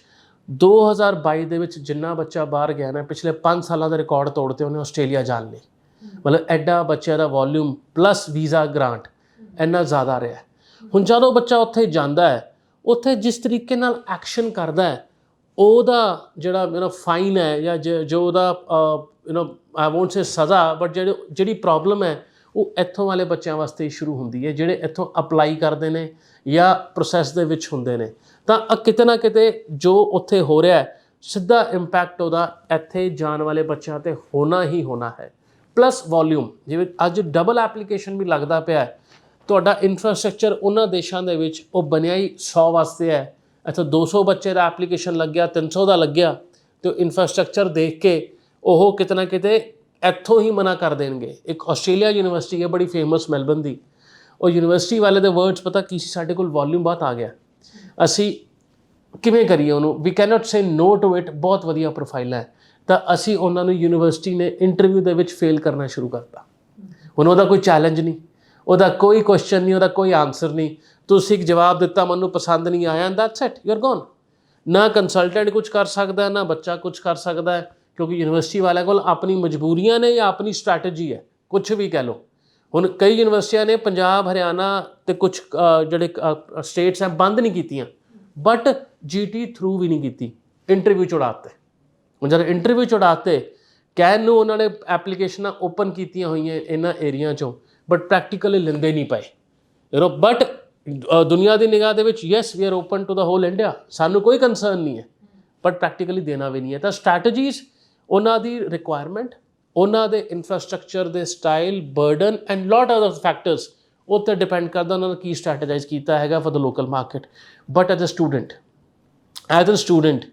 2022 ਦੇ ਵਿੱਚ ਜਿੰਨਾ ਬੱਚਾ ਬਾਹਰ ਗਿਆ ਨਾ, ਪਿਛਲੇ 5 ਸਾਲਾਂ ਦਾ ਰਿਕਾਰਡ ਤੋੜਤੇ ਉਹਨੇ ਆਸਟ੍ਰੇਲੀਆ ਜਾਣ ਲਈ। ਮਤਲਬ ਐਡਾ ਬੱਚਿਆਂ ਦਾ ਵੋਲਿਊਮ ਪਲੱਸ ਵੀਜ਼ਾ ਗ੍ਰਾਂਟ ਇੰਨਾ ਜ਼ਿਆਦਾ ਰਿਹਾ। ਹੁਣ ਜਦੋਂ ਬੱਚਾ ਉੱਥੇ ਜਾਂਦਾ ਹੈ, ਉੱਥੇ ਜਿਸ ਤਰੀਕੇ ਨਾਲ ਐਕਸ਼ਨ ਕਰਦਾ ਹੈ, ਉਹਦਾ ਜਿਹੜਾ ਫਾਈਨ ਹੈ ਜਾਂ ਜੋ ਉਹਦਾ ਆਈ ਵੋਂਟ ਸੇ ਸਜ਼ਾ, ਬਟ ਜਿਹੜੀ ਪ੍ਰੋਬਲਮ ਹੈ ਉਹ ਇੱਥੋਂ ਵਾਲੇ ਬੱਚਿਆਂ ਵਾਸਤੇ ਸ਼ੁਰੂ ਹੁੰਦੀ ਹੈ, ਜਿਹੜੇ ਇੱਥੋਂ ਅਪਲਾਈ ਕਰਦੇ ਨੇ ਜਾਂ ਪ੍ਰੋਸੈਸ ਦੇ ਵਿੱਚ ਹੁੰਦੇ ਨੇ। ਤਾਂ ਕਿਤੇ ਨਾ ਕਿਤੇ ਜੋ ਉੱਥੇ ਹੋ ਰਿਹਾ ਹੈ, ਸਿੱਧਾ ਇੰਪੈਕਟ ਉਹਦਾ ਇੱਥੇ ਜਾਣ ਵਾਲੇ ਬੱਚਿਆਂ 'ਤੇ ਹੋਣਾ ਹੀ ਹੋਣਾ ਹੈ। ਪਲੱਸ ਵੋਲਿਊਮ, ਜਿਵੇਂ ਅੱਜ ਡਬਲ ਐਪਲੀਕੇਸ਼ਨ ਵੀ ਲੱਗਦਾ ਪਿਆ ਹੈ। ਤੁਹਾਡਾ ਇਨਫਰਾਸਟ੍ਰਕਚਰ ਉਹਨਾਂ ਦੇਸ਼ਾਂ ਦੇ ਵਿੱਚ ਉਹ ਬਣਿਆ ਹੀ 100 ਵਾਸਤੇ ਹੈ, ਇੱਥੇ 200 ਬੱਚੇ ਦਾ ਐਪਲੀਕੇਸ਼ਨ ਲੱਗਿਆ, 300 ਦਾ ਲੱਗਿਆ, ਤੇ ਇਨਫਰਾਸਟ੍ਰਕਚਰ ਦੇਖ ਕੇ ਉਹ ਕਿਤੇ ਨਾ ਕਿਤੇ ਇੱਥੋਂ ਹੀ ਮਨਾ ਕਰ ਦੇਣਗੇ। ਇੱਕ ਆਸਟ੍ਰੇਲੀਆ ਯੂਨੀਵਰਸਿਟੀ ਹੈ ਬੜੀ ਫੇਮਸ ਮੈਲਬਨ ਦੀ, ਉਹ ਯੂਨੀਵਰਸਿਟੀ ਵਾਲੇ ਦੇ ਵਰਡਸ ਪਤਾ ਕੀ ਸੀ? ਸਾਡੇ ਕੋਲ ਵੋਲਿਊਮ ਬਹੁਤ ਆ ਗਿਆ, ਅਸੀਂ ਕਿਵੇਂ ਕਰੀਏ ਉਹਨੂੰ, we can not say no to it, ਬਹੁਤ ਵਧੀਆ ਪ੍ਰੋਫਾਈਲ ਹੈ। ਤਾਂ ਅਸੀਂ ਉਹਨਾਂ ਨੂੰ ਯੂਨੀਵਰਸਿਟੀ ਨੇ ਇੰਟਰਵਿਊ ਦੇ ਵਿੱਚ ਫੇਲ ਕਰਨਾ ਸ਼ੁਰੂ ਕਰਤਾ। ਹੁਣ ਉਹਦਾ ਕੋਈ ਚੈਲੰਜ ਨਹੀਂ, ਉਹਦਾ ਕੋਈ ਕੁਐਸਚਨ ਨਹੀਂ, ਉਹਦਾ ਕੋਈ ਆਨਸਰ ਨਹੀਂ। ਤੁਸੀਂ ਇੱਕ ਜਵਾਬ ਦਿੱਤਾ, ਮੈਨੂੰ ਪਸੰਦ ਨਹੀਂ ਆਇਆ, that's it, you are gone. ਨਾ ਕੰਸਲਟੈਂਟ ਕੁਝ ਕਰ ਸਕਦਾ, ਨਾ ਬੱਚਾ ਕੁਝ ਕਰ ਸਕਦਾ ਹੈ, ਕਿਉਂਕਿ ਯੂਨੀਵਰਸਿਟੀ ਵਾਲਿਆਂ ਕੋਲ ਆਪਣੀ ਮਜਬੂਰੀਆਂ ਨੇ ਜਾਂ ਆਪਣੀ ਸਟ੍ਰੈਟਜੀ ਹੈ, ਕੁਝ ਵੀ ਕਹਿ ਲਓ। ਹੁਣ ਕਈ ਯੂਨੀਵਰਸਿਟੀਆਂ ਨੇ ਪੰਜਾਬ, ਹਰਿਆਣਾ ਤੇ ਕੁਝ ਜਿਹੜੇ ਸਟੇਟਸ ਹੈ ਬੰਦ ਨਹੀਂ ਕੀਤੀਆਂ, ਬਟ GT ਥਰੂ ਵੀ ਨਹੀਂ ਕੀਤੀ, ਇੰਟਰਵਿਊ ਚੜਾਤੇ। ਹੁਣ ਜਦ ਇੰਟਰਵਿਊ ਚੜਾਤੇ, ਕਹਿਣ ਨੂੰ ਉਹਨਾਂ ਨੇ ਐਪਲੀਕੇਸ਼ਨਾਂ ਓਪਨ ਕੀਤੀਆਂ ਹੋਈਆਂ ਇਹਨਾਂ ਏਰੀਆ 'ਚੋਂ, ਬਟ ਪ੍ਰੈਕਟੀਕਲੀ ਲੈਂਦੇ ਨਹੀਂ ਪਏ। ਬਟ ਦੁਨੀਆ ਦੀ ਨਿਗਾਹ ਦੇ ਵਿੱਚ yes we are open to the whole India, ਸਾਨੂੰ ਕੋਈ ਕੰਸਰਨ ਨਹੀਂ ਹੈ, ਬਟ ਪ੍ਰੈਕਟੀਕਲੀ ਦੇਣਾ ਵੀ ਨਹੀਂ ਹੈ। ਤਾਂ ਸਟ੍ਰੈਟਜੀਜ਼, ਉਹਨਾਂ ਦੀ ਰਿਕੁਆਇਰਮੈਂਟ, ਉਹਨਾਂ ਦੇ ਇਨਫਰਾਸਟ੍ਰਕਚਰ ਦੇ style, burden and lot other factors ਉੱਤੇ ਡਿਪੈਂਡ ਕਰਦਾ ਉਹਨਾਂ ਨੇ ਕੀ ਸਟ੍ਰੈਟੇਜਾਈਜ਼ ਕੀਤਾ ਹੈਗਾ for the local market. But as a student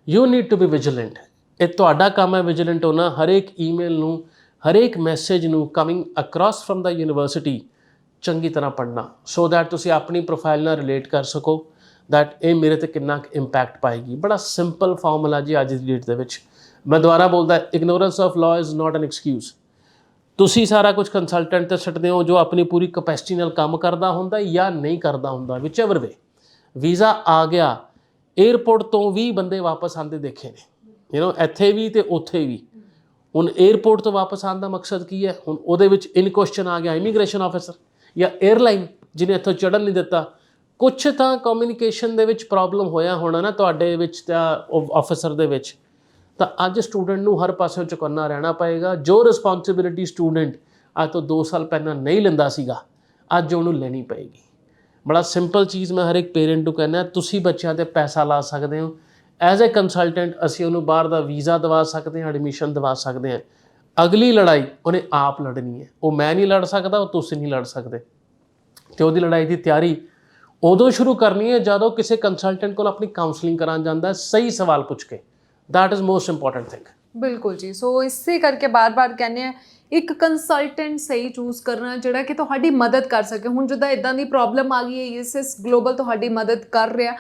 you need to be vigilant. ਇਹ ਤੁਹਾਡਾ ਕੰਮ ਹੈ ਵਿਜੀਲੈਂਟ ਹੋਣਾ, ਹਰੇਕ ਈਮੇਲ ਨੂੰ, ਹਰੇਕ ਮੈਸੇਜ ਨੂੰ ਕਮਿੰਗ ਅਕ੍ਰੋਸ ਫਰਮ ਦਾ ਯੂਨੀਵਰਸਿਟੀ ਚੰਗੀ ਤਰ੍ਹਾਂ ਪੜ੍ਹਨਾ, ਸੋ ਦੈਟ ਤੁਸੀਂ ਆਪਣੀ ਪ੍ਰੋਫਾਈਲ ਨਾਲ ਰਿਲੇਟ ਕਰ ਸਕੋ ਦੈਟ ਇਹ ਮੇਰੇ ਤੇ ਕਿੰਨਾ ਇੰਪੈਕਟ ਪਾਏਗੀ। ਬੜਾ ਸਿੰਪਲ ਫਾਰਮੂਲਾ ਜੀ ਅੱਜ ਦੀ ਡੇਟ ਦੇ ਵਿੱਚ। ਮੈਂ ਦੁਬਾਰਾ ਬੋਲਦਾ, ignorance of law is not N excuse. ਤੁਸੀਂ ਸਾਰਾ ਕੁਝ ਕੰਸਲਟੈਂਟ ਤੇ ਛੱਡਦੇ ਹੋ ਜੋ ਆਪਣੀ ਪੂਰੀ ਕਪੈਸਿਟੀ ਨਾਲ ਕੰਮ ਕਰਦਾ ਹੁੰਦਾ ਜਾਂ ਨਹੀਂ ਕਰਦਾ ਹੁੰਦਾ, ਵਿਚਐਵਰ ਵੇ। ਵੀਜ਼ਾ ਆ ਗਿਆ, ਏਅਰਪੋਰਟ ਤੋਂ ਵੀ ਬੰਦੇ ਵਾਪਸ ਆਉਂਦੇ ਦੇਖੇ ਨੇ, ਇੱਥੇ ਵੀ ਤੇ ਉੱਥੇ ਵੀ। ਹੁਣ ਏਅਰਪੋਰਟ ਤੋਂ ਵਾਪਸ ਆਉਣ ਦਾ ਮਕਸਦ ਕੀ ਹੈ? ਹੁਣ ਉਹਦੇ ਵਿੱਚ ਇਨ ਕੁਐਸਚਨ ਆ ਗਿਆ ਇਮੀਗ੍ਰੇਸ਼ਨ ਆਫਿਸਰ ਜਾਂ 에ਅਰਲਾਈਨ ਜਿਹਨੇ ਇੱਥੋਂ ਚੜ੍ਹਨ ਨਹੀਂ ਦਿੱਤਾ। ਕੁਛ ਤਾਂ ਕਮਿਊਨੀਕੇਸ਼ਨ ਦੇ ਵਿੱਚ ਪ੍ਰੋਬਲਮ ਹੋਇਆ ਹੋਣਾ ਨਾ ਤੁਹਾਡੇ ਵਿੱਚ ਤਾਂ ਆਫਿਸਰ ਦੇ ਵਿੱਚ, ਤਾਂ ਅੱਜ ਸਟੂਡੈਂਟ ਨੂੰ ਹਰ ਪਾਸਿਓਂ ਚੁਕੰਨਾ ਰਹਿਣਾ ਪਏਗਾ। ਜੋ ਰਿਸਪੌਂਸਿਬਿਲਿਟੀ ਸਟੂਡੈਂਟ ਅੱਜ ਤੋਂ 2 ਸਾਲ ਪਹਿਲਾਂ ਨਹੀਂ ਲੈਂਦਾ ਸੀਗਾ, ਅੱਜ ਉਹਨੂੰ ਲੈਣੀ ਪਏਗੀ। ਬੜਾ ਸਿੰਪਲ ਚੀਜ਼ ਮੈਂ ਹਰ ਇੱਕ ਪੇਰੈਂਟ ਨੂੰ ਕਹਿੰਦਾ, ਤੁਸੀਂ ਬੱਚਿਆਂ 'ਤੇ ਪੈਸਾ ਲਾ ਸਕਦੇ ਹੋ। ਐਜ਼ ਏ ਕੰਸਲਟੈਂਟ ਅਸੀਂ ਉਹਨੂੰ ਬਾਹਰ ਦਾ ਵੀਜ਼ਾ ਦਵਾ ਸਕਦੇ ਹਾਂ, ਐਡਮਿਸ਼ਨ ਦਵਾ ਸਕਦੇ ਹਾਂ। ਅਗਲੀ ਲੜਾਈ ਉਹਨੇ ਆਪ ਲੜਨੀ ਹੈ। ਉਹ ਮੈਂ ਨਹੀਂ ਲੜ ਸਕਦਾ, ਉਹ ਤੁਸੀਂ ਨਹੀਂ ਲੜ ਸਕਦੇ। ਅਤੇ ਉਹਦੀ ਲੜਾਈ ਦੀ ਤਿਆਰੀ ਉਦੋਂ ਸ਼ੁਰੂ ਕਰਨੀ ਹੈ ਜਦੋਂ ਕਿਸੇ ਕੰਸਲਟੈਂਟ ਕੋਲ ਆਪਣੀ ਕਾਉਂਸਲਿੰਗ ਕਰਾਉਣ ਜਾਂਦਾ, ਸਹੀ ਸਵਾਲ ਪੁੱਛ ਕੇ। That is most important thing. बिल्कुल जी। सो इसे करके बार बार कहने एक कंसल्टेंट सही चूज़ करना ਜਿਹੜਾ ਕਿ ਤੁਹਾਡੀ ਮਦਦ ਕਰ ਸਕੇ। ਹੁਣ ਜਿੱਦਾਂ ਇਦਾਂ ਦੀ ਪ੍ਰੋਬਲਮ ਆ ਗਈ ਹੈ, ESS ਗਲੋਬਲ ਤੁਹਾਡੀ ਮਦਦ ਕਰ ਰਿਹਾ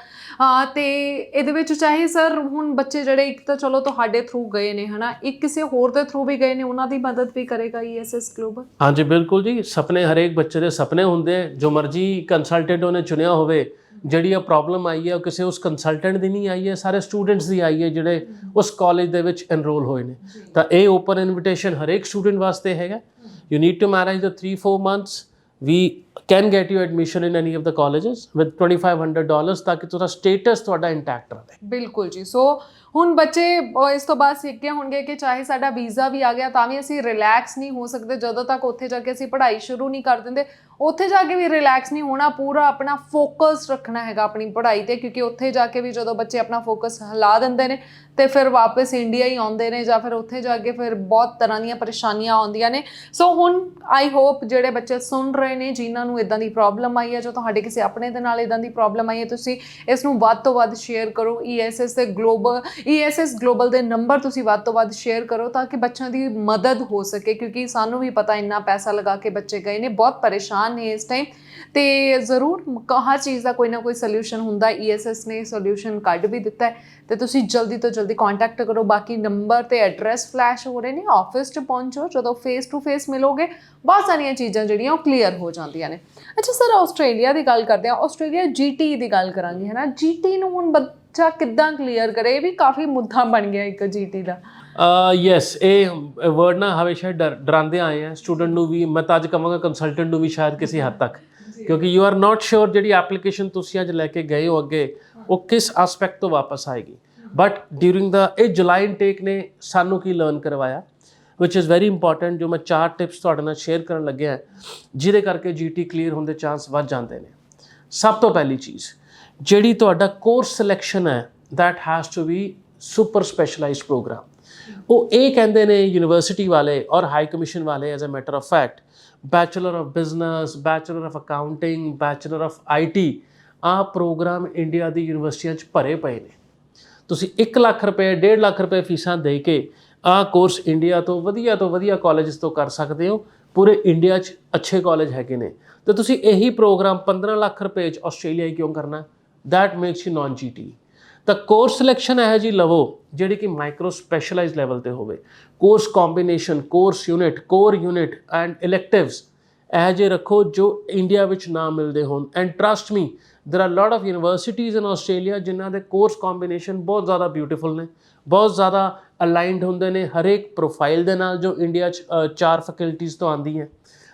ਤੇ ਇਹਦੇ ਵਿੱਚ ਚਾਹੇ ਸਰ ਹੁਣ ਬੱਚੇ ਜਿਹੜੇ ਇੱਕ ਤਾਂ ਚਲੋ ਤੁਹਾਡੇ ਥਰੂ ਗਏ ਨੇ ਹੈ ਨਾ, ਇੱਕ ਕਿਸੇ ਹੋਰ ਦੇ ਥਰੂ ਵੀ ਗਏ ਨੇ, ਉਹਨਾਂ ਦੀ ਮਦਦ ਵੀ ਕਰੇਗਾ ESS ਗਲੋਬਲ। ਹਾਂਜੀ ਬਿਲਕੁਲ ਜੀ, ਸੁਪਨੇ ਹਰੇਕ ਬੱਚੇ ਦੇ ਸੁਪਨੇ ਹੁੰਦੇ, ਜੋ ਮਰਜ਼ੀ ਕੰਸਲਟੈਂਟ ਉਹਨੇ ਚੁਣਿਆ ਹੋਵੇ। ਜਿਹੜੀ ਆ ਪ੍ਰੋਬਲਮ ਆਈ ਹੈ ਉਹ ਕਿਸੇ ਉਸ ਕੰਸਲਟੈਂਟ ਦੀ ਨਹੀਂ ਆਈ ਹੈ, ਸਾਰੇ ਸਟੂਡੈਂਟਸ ਦੀ ਆਈ ਹੈ ਜਿਹੜੇ ਉਸ ਕਾਲਜ ਦੇ ਵਿੱਚ ਐਨਰੋਲ ਹੋਏ ਨੇ। ਤਾਂ ਇਹ ਓਪਨ ਇਨਵੀਟੇਸ਼ਨ ਹਰੇਕ ਸਟੂਡੈਂਟ ਵਾਸਤੇ ਹੈਗਾ। You need to manage the 3-4 months। We can get you admission in any of the colleges with $2500 ਤਾਂ ਕਿ ਤੁਹਾਡਾ ਸਟੇਟਸ ਤੁਹਾਡਾ ਇੰਟੈਕਟ ਰਹੇ। ਬਿਲਕੁਲ ਜੀ। ਸੋ ਹੁਣ ਬੱਚੇ ਇਸ ਤੋਂ ਬਾਅਦ ਸਿੱਖ ਕੇ ਹੋਣਗੇ ਕਿ ਚਾਹੇ ਸਾਡਾ ਵੀਜ਼ਾ ਵੀ ਆ ਗਿਆ ਤਾਂ ਵੀ ਅਸੀਂ ਰਿਲੈਕਸ ਨਹੀਂ ਹੋ ਸਕਦੇ ਜਦੋਂ ਤੱਕ ਉੱਥੇ ਜਾ ਕੇ ਅਸੀਂ ਪੜ੍ਹਾਈ ਸ਼ੁਰੂ ਨਹੀਂ ਕਰ ਦਿੰਦੇ। ਉੱਥੇ ਜਾ ਕੇ ਵੀ ਰਿਲੈਕਸ ਨਹੀਂ ਹੋਣਾ, ਪੂਰਾ ਆਪਣਾ ਫੋਕਸ ਰੱਖਣਾ ਹੈਗਾ ਆਪਣੀ ਪੜ੍ਹਾਈ 'ਤੇ, ਕਿਉਂਕਿ ਉੱਥੇ ਜਾ ਕੇ ਵੀ ਜਦੋਂ ਬੱਚੇ ਆਪਣਾ ਫੋਕਸ ਹਿਲਾ ਦਿੰਦੇ ਨੇ ਤੇ ਫਿਰ ਵਾਪਸ ਇੰਡੀਆ ਹੀ ਆਉਂਦੇ ਨੇ, ਜਾਂ ਫਿਰ ਉੱਥੇ ਜਾ ਕੇ ਫਿਰ ਬਹੁਤ ਤਰ੍ਹਾਂ ਦੀਆਂ ਪਰੇਸ਼ਾਨੀਆਂ ਆਉਂਦੀਆਂ ਨੇ। ਸੋ ਹੁਣ ਆਈ ਹੋਪ ਜਿਹੜੇ ਬੱਚੇ ਸੁਣ ਰਹੇ ਨੇ ਜਿਨ੍ਹਾਂ ਨੂੰ ਇੱਦਾਂ ਦੀ ਪ੍ਰੋਬਲਮ ਆਈ ਹੈ, ਜੋ ਤੁਹਾਡੇ ਕਿਸੇ ਆਪਣੇ ਦੇ ਨਾਲ ਇੱਦਾਂ ਦੀ ਪ੍ਰੋਬਲਮ ਆਈ ਹੈ, ਤੁਸੀਂ ਇਸ ਨੂੰ ਵੱਧ ਤੋਂ ਵੱਧ ਸ਼ੇਅਰ ਕਰੋ। ESS ਗਲੋਬਲ ਦੇ ਨੰਬਰ ਤੁਸੀਂ ਵੱਧ ਤੋਂ ਵੱਧ ਸ਼ੇਅਰ ਕਰੋ ਤਾਂ ਕਿ ਬੱਚਿਆਂ ਦੀ ਮਦਦ ਹੋ ਸਕੇ, ਕਿਉਂਕਿ ਸਾਨੂੰ ਵੀ ਪਤਾ ਇੰਨਾ ਪੈਸਾ ਲਗਾ ਕੇ ਬੱਚੇ ਗਏ ਨੇ, ਬਹੁਤ ਪਰੇਸ਼ਾਨ ਨੇ ਇਸ ਟਾਈਮ। ਤੇ ਜ਼ਰੂਰ ਹਰ ਚੀਜ਼ ਦਾ ਕੋਈ ਨਾ ਕੋਈ ਸੋਲਿਊਸ਼ਨ ਹੁੰਦਾ। ESS ਨੇ ਸੋਲਿਊਸ਼ਨ ਕੱਢ ਵੀ ਦਿੱਤਾ ਹੈ ਤੇ ਤੁਸੀਂ ਜਲਦੀ ਤੋਂ ਜਲਦੀ ਕੰਟੈਕਟ ਕਰੋ। ਬਾਕੀ ਨੰਬਰ ਤੇ ਐਡਰੈਸ ਫਲੈਸ਼ ਹੋ ਰਹੇ ਨੇ, ਆਫਿਸ 'ਚ ਪਹੁੰਚੋ, ਜਦੋਂ ਫੇਸ ਟੂ ਫੇਸ ਮਿਲੋਗੇ ਬਹੁਤ ਸਾਰੀਆਂ ਚੀਜ਼ਾਂ ਜਿਹੜੀਆਂ ਉਹ ਕਲੀਅਰ ਹੋ ਜਾਂਦੀਆਂ ਨੇ। ਅੱਛਾ ਸਰ, ਆਸਟ੍ਰੇਲੀਆ ਦੀ ਗੱਲ ਕਰਦੇ ਹਾਂ, ਆਸਟ੍ਰੇਲੀਆ GT ਦੀ ਗੱਲ ਕਰਾਂਗੇ ਹੈ ਨਾ। GT ਨੂੰ ਹੁਣ ਬੱਚਾ ਕਿੱਦਾਂ ਕਲੀਅਰ ਕਰੇ? ਇਹ ਵੀ ਕਾਫੀ ਮੁੱਦਾ ਬਣ ਗਿਆ ਇੱਕ GT ਦਾ। ਯੈਸ, ਇਹ ਵਰਡ ਨਾ ਹਮੇਸ਼ਾ ਡਰਾਉਂਦੇ ਆਏ ਆ ਸਟੂਡੈਂਟ ਨੂੰ ਵੀ, ਮੈਂ ਤਾਂ ਅੱਜ ਕਹਾਂਗਾ ਕੰਸਲਟੈਂਟ ਨੂੰ ਵੀ ਸ਼ਾਇਦ ਕਿਸੇ ਹੱਦ ਤੱਕ, ਕਿਉਂਕਿ ਯੂ ਆਰ ਨਾਟ ਸ਼ੋਰ ਜਿਹੜੀ ਐਪਲੀਕੇਸ਼ਨ ਤੁਸੀਂ ਅੱਜ ਲੈ ਕੇ ਗਏ ਹੋ ਅੱਗੇ ਉਹ ਕਿਸ ਐਸਪੈਕਟ ਤੋਂ ਵਾਪਸ ਆਏਗੀ। ਬਟ ਡਿਊਰਿੰਗ ਦਾ ਇਹ ਜੁਲਾਈ ਇਨਟੇਕ ਨੇ ਸਾਨੂੰ ਕੀ ਲਰਨ ਕਰਵਾਇਆ, ਵਿਚ ਇਜ਼ ਵੈਰੀ ਇੰਪੋਰਟੈਂਟ, ਜੋ ਮੈਂ 4 ਟਿਪਸ ਤੁਹਾਡੇ ਨਾਲ ਸ਼ੇਅਰ ਕਰਨ ਲੱਗਿਆ ਜਿਹਦੇ ਕਰਕੇ GT ਕਲੀਅਰ ਹੋਣ ਦੇ ਚਾਂਸ ਵੱਧ ਜਾਂਦੇ ਨੇ। ਸਭ ਤੋਂ ਪਹਿਲੀ ਚੀਜ਼, ਜਿਹੜੀ ਤੁਹਾਡਾ ਕੋਰਸ ਸਿਲੈਕਸ਼ਨ ਹੈ that has to be super specialised program. ਉਹ ਇਹ ਕਹਿੰਦੇ ਨੇ ਯੂਨੀਵਰਸਿਟੀ ਵਾਲੇ ਔਰ ਹਾਈ ਕਮਿਸ਼ਨ ਵਾਲੇ, as a matter of fact, bachelor of business, bachelor of accounting, bachelor of IT, ਆਹ ਪ੍ਰੋਗਰਾਮ ਇੰਡੀਆ ਦੀ ਯੂਨੀਵਰਸਿਟੀਆਂ 'ਚ ਭਰੇ ਪਏ ਨੇ। ਤੁਸੀਂ 1 ਲੱਖ ਰੁਪਏ 1.5 ਲੱਖ ਰੁਪਏ ਫੀਸਾਂ ਦੇ ਕੇ ਆਹ ਕੋਰਸ ਇੰਡੀਆ ਤੋਂ ਵਧੀਆ ਕਾਲਜਸ ਤੋਂ ਕਰ ਸਕਦੇ ਹੋ। ਪੂਰੇ ਇੰਡੀਆ 'ਚ ਅੱਛੇ ਕਾਲਜ ਹੈਗੇ ਨੇ, ਤੇ ਤੁਸੀਂ ਇਹੀ ਪ੍ਰੋਗਰਾਮ 15 ਲੱਖ ਰੁਪਏ 'ਚ ਆਸਟ੍ਰੇਲੀਆ ਹੀ ਕਿਉਂ ਕਰਨਾ? That makes you non GT। ਤਾਂ ਕੋਰਸ ਸਿਲੈਕਸ਼ਨ ਇਹੋ ਜਿਹੀ ਲਵੋ ਜਿਹੜੀ ਕਿ ਮਾਈਕਰੋ ਸਪੈਸ਼ਲਾਈਜ਼ ਲੈਵਲ 'ਤੇ ਹੋਵੇ। Course combination, course unit, core unit and electives ਇਹੋ ਜਿਹੇ ਰੱਖੋ ਜੋ ਇੰਡੀਆ ਵਿੱਚ ਨਾ ਮਿਲਦੇ ਹੋਣ। ਐਂਡ ਟਰਸਟ ਮੀ, ਦੇਰ R lot of universities in Australia ਜਿਨ੍ਹਾਂ ਦੇ ਕੋਰਸ ਕੰਬੀਨੇਸ਼ਨ ਬਹੁਤ ਜ਼ਿਆਦਾ ਬਿਊਟੀਫੁਲ ਨੇ, ਬਹੁਤ ਜ਼ਿਆਦਾ ਅਲਾਈਨਡ ਹੁੰਦੇ ਨੇ ਹਰੇਕ ਪ੍ਰੋਫਾਈਲ ਦੇ ਨਾਲ ਜੋ ਇੰਡੀਆ 'ਚ 4 ਫੈਕਲਟੀਜ਼ ਤੋਂ ਆਉਂਦੀ ਹੈ।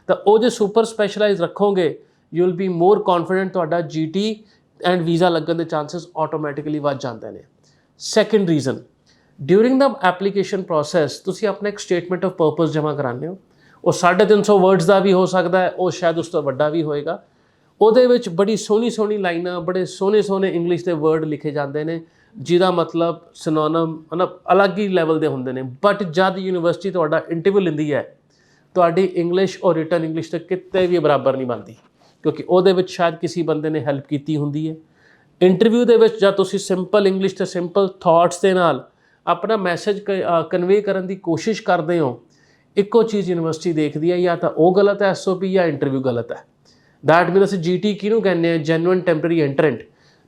ਤਾਂ ਉਹ ਜੇ ਸੁਪਰ ਸਪੈਸ਼ਲਾਈਜ਼ ਰੱਖੋਗੇ you will be more confident, ਤੁਹਾਡਾ GT ਐਂਡ ਵੀਜ਼ਾ ਲੱਗਣ ਦੇ ਚਾਂਸਿਸ ਆਟੋਮੈਟਿਕਲੀ ਵੱਧ ਜਾਂਦੇ ਨੇ। ਸੈਕੰਡ ਰੀਜ਼ਨ, ਡਿਊਰਿੰਗ ਦਾ ਐਪਲੀਕੇਸ਼ਨ ਪ੍ਰੋਸੈਸ ਤੁਸੀਂ ਆਪਣਾ ਇੱਕ ਸਟੇਟਮੈਂਟ ਆਫ ਪਰਪਸ ਜਮ੍ਹਾਂ ਕਰਾਉਂਦੇ ਹੋ। ਉਹ 350 ਵਰਡਸ ਦਾ ਵੀ ਹੋ ਸਕਦਾ ਹੈ, ਉਹ ਸ਼ਾਇਦ ਉਸ ਤੋਂ ਵੱਡਾ ਵੀ ਹੋਏਗਾ। ਉਹਦੇ ਵਿੱਚ ਬੜੀ ਸੋਹਣੀ ਲਾਈਨਾਂ, ਬੜੇ ਸੋਹਣੇ ਇੰਗਲਿਸ਼ ਦੇ ਵਰਡ ਲਿਖੇ ਜਾਂਦੇ ਨੇ ਜਿਹਦਾ ਮਤਲਬ ਸਿਨੋਨਮ ਮਤਲਬ ਅਲੱਗ ਹੀ ਲੈਵਲ ਦੇ ਹੁੰਦੇ ਨੇ। ਬਟ ਜਦ ਯੂਨੀਵਰਸਿਟੀ ਤੁਹਾਡਾ ਇੰਟਰਵਿਊ ਲੈਂਦੀ ਹੈ, ਤੁਹਾਡੀ ਇੰਗਲਿਸ਼ ਔਰ ਰਿਟਨ ਇੰਗਲਿਸ਼ ਤਾਂ ਕਿਤੇ ਵੀ ਬਰਾਬਰ ਨਹੀਂ ਬਣਦੀ, ਕਿਉਂਕਿ ਉਹਦੇ ਵਿੱਚ ਸ਼ਾਇਦ ਕਿਸੇ ਬੰਦੇ ਨੇ ਹੈਲਪ ਕੀਤੀ ਹੁੰਦੀ ਹੈ। ਇੰਟਰਵਿਊ ਦੇ ਵਿੱਚ ਜਦ ਤੁਸੀਂ ਸਿੰਪਲ ਇੰਗਲਿਸ਼ ਤੇ ਸਿੰਪਲ ਥਾਟਸ ਦੇ ਨਾਲ ਆਪਣਾ ਮੈਸੇਜ ਕਨਵੇ ਕਰਨ ਦੀ ਕੋਸ਼ਿਸ਼ ਕਰਦੇ ਹੋ, ਇੱਕੋ ਚੀਜ਼ ਯੂਨੀਵਰਸਿਟੀ ਦੇਖਦੀ ਹੈ, ਜਾਂ ਤਾਂ ਉਹ ਗਲਤ ਹੈ SOP ਜਾਂ ਇੰਟਰਵਿਊ ਗਲਤ ਹੈ। ਦੈਟ ਮੀਨ ਅਸੀਂ GT ਕਿਹਨੂੰ ਕਹਿੰਦੇ ਹਾਂ? Genuine temporary entrant.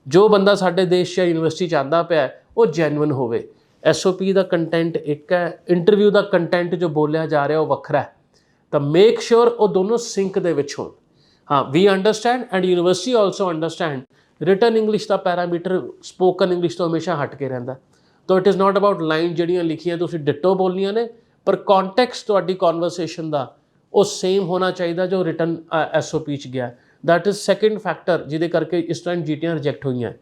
ਜੋ ਬੰਦਾ ਸਾਡੇ ਦੇਸ਼ 'ਚ ਯੂਨੀਵਰਸਿਟੀ 'ਚ ਆਉਂਦਾ ਪਿਆ ਉਹ ਜੈਨੂਇਨ ਹੋਵੇ। SOP ਦਾ ਕੰਟੈਂਟ ਇੱਕ ਹੈ, ਇੰਟਰਵਿਊ ਦਾ ਕੰਟੈਂਟ ਜੋ ਬੋਲਿਆ ਜਾ ਰਿਹਾ ਉਹ ਵੱਖਰਾ ਹੈ। ਤਾਂ ਮੇਕ ਸ਼ੋਰ ਉਹ ਦੋਨੋਂ ਸਿੰਕ ਦੇ ਵਿੱਚ ਹੋਣ। ਹਾਂ, we understand and university also understand written English ਦਾ ਪੈਰਾਮੀਟਰ ਸਪੋਕਨ ਇੰਗਲਿਸ਼ ਤੋਂ ਹਮੇਸ਼ਾ ਹਟ ਕੇ ਰਹਿੰਦਾ। ਤਾਂ it is not about line ਜਿਹੜੀਆਂ ਲਿਖੀਆਂ ਤੁਸੀਂ ਡਿਟੋ ਬੋਲਣੀਆਂ ਨੇ, ਪਰ ਕੌਨਟੈਕਸਟ ਤੁਹਾਡੀ ਕਨਵਰਸੇਸ਼ਨ ਦਾ ਉਹ ਸੇਮ ਹੋਣਾ ਚਾਹੀਦਾ ਜੋ ਰਿਟਨ SOP 'ਚ ਗਿਆ। ਦੈਟ ਇਜ਼ ਸੈਕਿੰਡ ਫੈਕਟਰ ਜਿਹਦੇ ਕਰਕੇ ਇਸ ਟਾਈਮ GTਆਂ ਰਿਜੈਕਟ ਹੋਈਆਂ।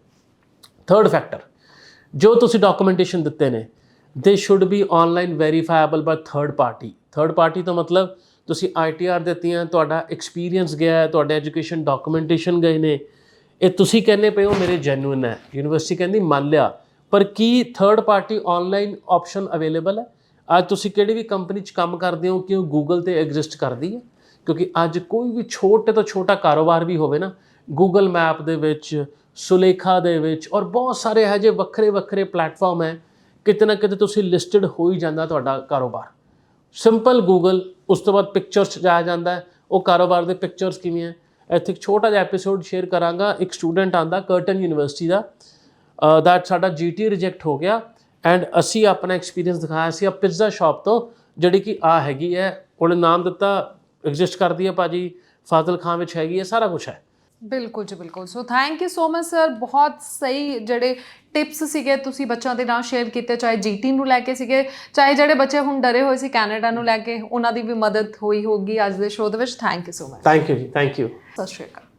ਥਰਡ ਫੈਕਟਰ, ਜੋ ਤੁਸੀਂ ਡਾਕੂਮੈਂਟੇਸ਼ਨ ਦਿੱਤੇ ਨੇ they should be online verifiable by third party. Third party ਤੋਂ ਮਤਲਬ ਤੁਸੀਂ ITR ਦਿੱਤੀਆਂ, ਤੁਹਾਡਾ ਐਕਸਪੀਰੀਅੰਸ ਗਿਆ ਹੈ, ਤੁਹਾਡੇ ਐਜੂਕੇਸ਼ਨ ਡਾਕੂਮੈਂਟੇਸ਼ਨ ਗਏ ਨੇ, ਇਹ ਤੁਸੀਂ ਕਹਿੰਦੇ ਪਏ ਹੋ ਮੇਰੇ ਜੈਨੂਇਨ ਹੈ, ਯੂਨੀਵਰਸਿਟੀ ਕਹਿੰਦੀ ਮੰਨ ਲਿਆ, ਪਰ ਕੀ third party online option available ਹੈ? ਅੱਜ ਤੁਸੀਂ ਕਿਹੜੀ ਵੀ ਕੰਪਨੀ 'ਚ ਕੰਮ ਕਰਦੇ ਹੋ ਕਿ ਉਹ ਗੂਗਲ 'ਤੇ ਐਗਜ਼ਿਸਟ ਕਰਦੀ ਹੈ? ਕਿਉਂਕਿ ਅੱਜ ਕੋਈ ਵੀ ਛੋਟੇ ਤੋਂ ਛੋਟਾ ਕਾਰੋਬਾਰ ਵੀ ਹੋਵੇ ਨਾ, ਗੂਗਲ ਮੈਪ ਦੇ ਵਿੱਚ, ਸੁਲੇਖਾ ਦੇ ਵਿੱਚ ਔਰ ਬਹੁਤ ਸਾਰੇ ਇਹੋ ਜਿਹੇ ਵੱਖਰੇ ਵੱਖਰੇ ਪਲੇਟਫਾਰਮ ਹੈ, ਕਿਤੇ ਨਾ ਕਿਤੇ ਤੁਸੀਂ ਲਿਸਟਡ ਹੋ ਹੀ ਜਾਂਦਾ ਤੁਹਾਡਾ ਕਾਰੋਬਾਰ। ਸਿੰਪਲ ਗੂਗਲ, ਉਸ ਤੋਂ ਬਾਅਦ ਪਿਕਚਰਸ 'ਚ ਜਾਇਆ ਜਾਂਦਾ ਹੈ, ਉਹ ਕਾਰੋਬਾਰ ਦੇ ਪਿਕਚਰਸ ਕਿਵੇਂ ਹੈ। ਇੱਥੇ ਇੱਕ ਛੋਟਾ ਜਿਹਾ ਐਪੀਸੋਡ ਸ਼ੇਅਰ ਕਰਾਂਗਾ। ਇੱਕ ਸਟੂਡੈਂਟ ਆਂਦਾ ਕਰਟਨ ਯੂਨੀਵਰਸਿਟੀ ਦਾ, ਦੈਟ ਸਾਡਾ GT ਰਿਜੈਕਟ ਹੋ ਗਿਆ ਐਂਡ ਅਸੀਂ ਆਪਣਾ ਐਕਸਪੀਰੀਅੰਸ ਦਿਖਾਇਆ ਸੀ ਆ ਪਿਜ਼ਾ ਸ਼ਾਪ ਤੋਂ, ਜਿਹੜੀ ਕਿ ਆ ਹੈਗੀ ਹੈ, ਉਹਨੇ ਨਾਮ ਦਿੱਤਾ, ਐਗਜ਼ਿਸਟ ਕਰਦੀ ਹੈ ਭਾਜੀ, ਫਾਜ਼ਿਲ ਖਾਂ ਵਿੱਚ ਹੈਗੀ ਹੈ, ਸਾਰਾ ਕੁਛ ਹੈ। ਬਿਲਕੁਲ ਜੀ, ਬਿਲਕੁਲ। So thank you so much sir. ਬਹੁਤ ਸਹੀ ਜਿਹੜੇ ਟਿਪਸ ਸੀਗੇ ਤੁਸੀਂ ਬੱਚਿਆਂ ਦੇ ਨਾਲ ਸ਼ੇਅਰ ਕੀਤੇ, ਚਾਹੇ GT ਨੂੰ ਲੈ ਕੇ ਸੀਗੇ, ਚਾਹੇ ਜਿਹੜੇ ਬੱਚੇ ਹੁਣ ਡਰੇ ਹੋਏ ਸੀ ਕੈਨੇਡਾ ਨੂੰ ਲੈ ਕੇ, ਉਹਨਾਂ ਦੀ ਵੀ ਮਦਦ ਹੋਈ ਹੋਊਗੀ ਅੱਜ ਦੇ ਸ਼ੋਅ ਦੇ ਵਿੱਚ। Thank you so much. Thank you ਜੀ, ਥੈਂਕ ਯੂ। ਸਤਿ ਸ਼੍ਰੀ ਅਕਾਲ।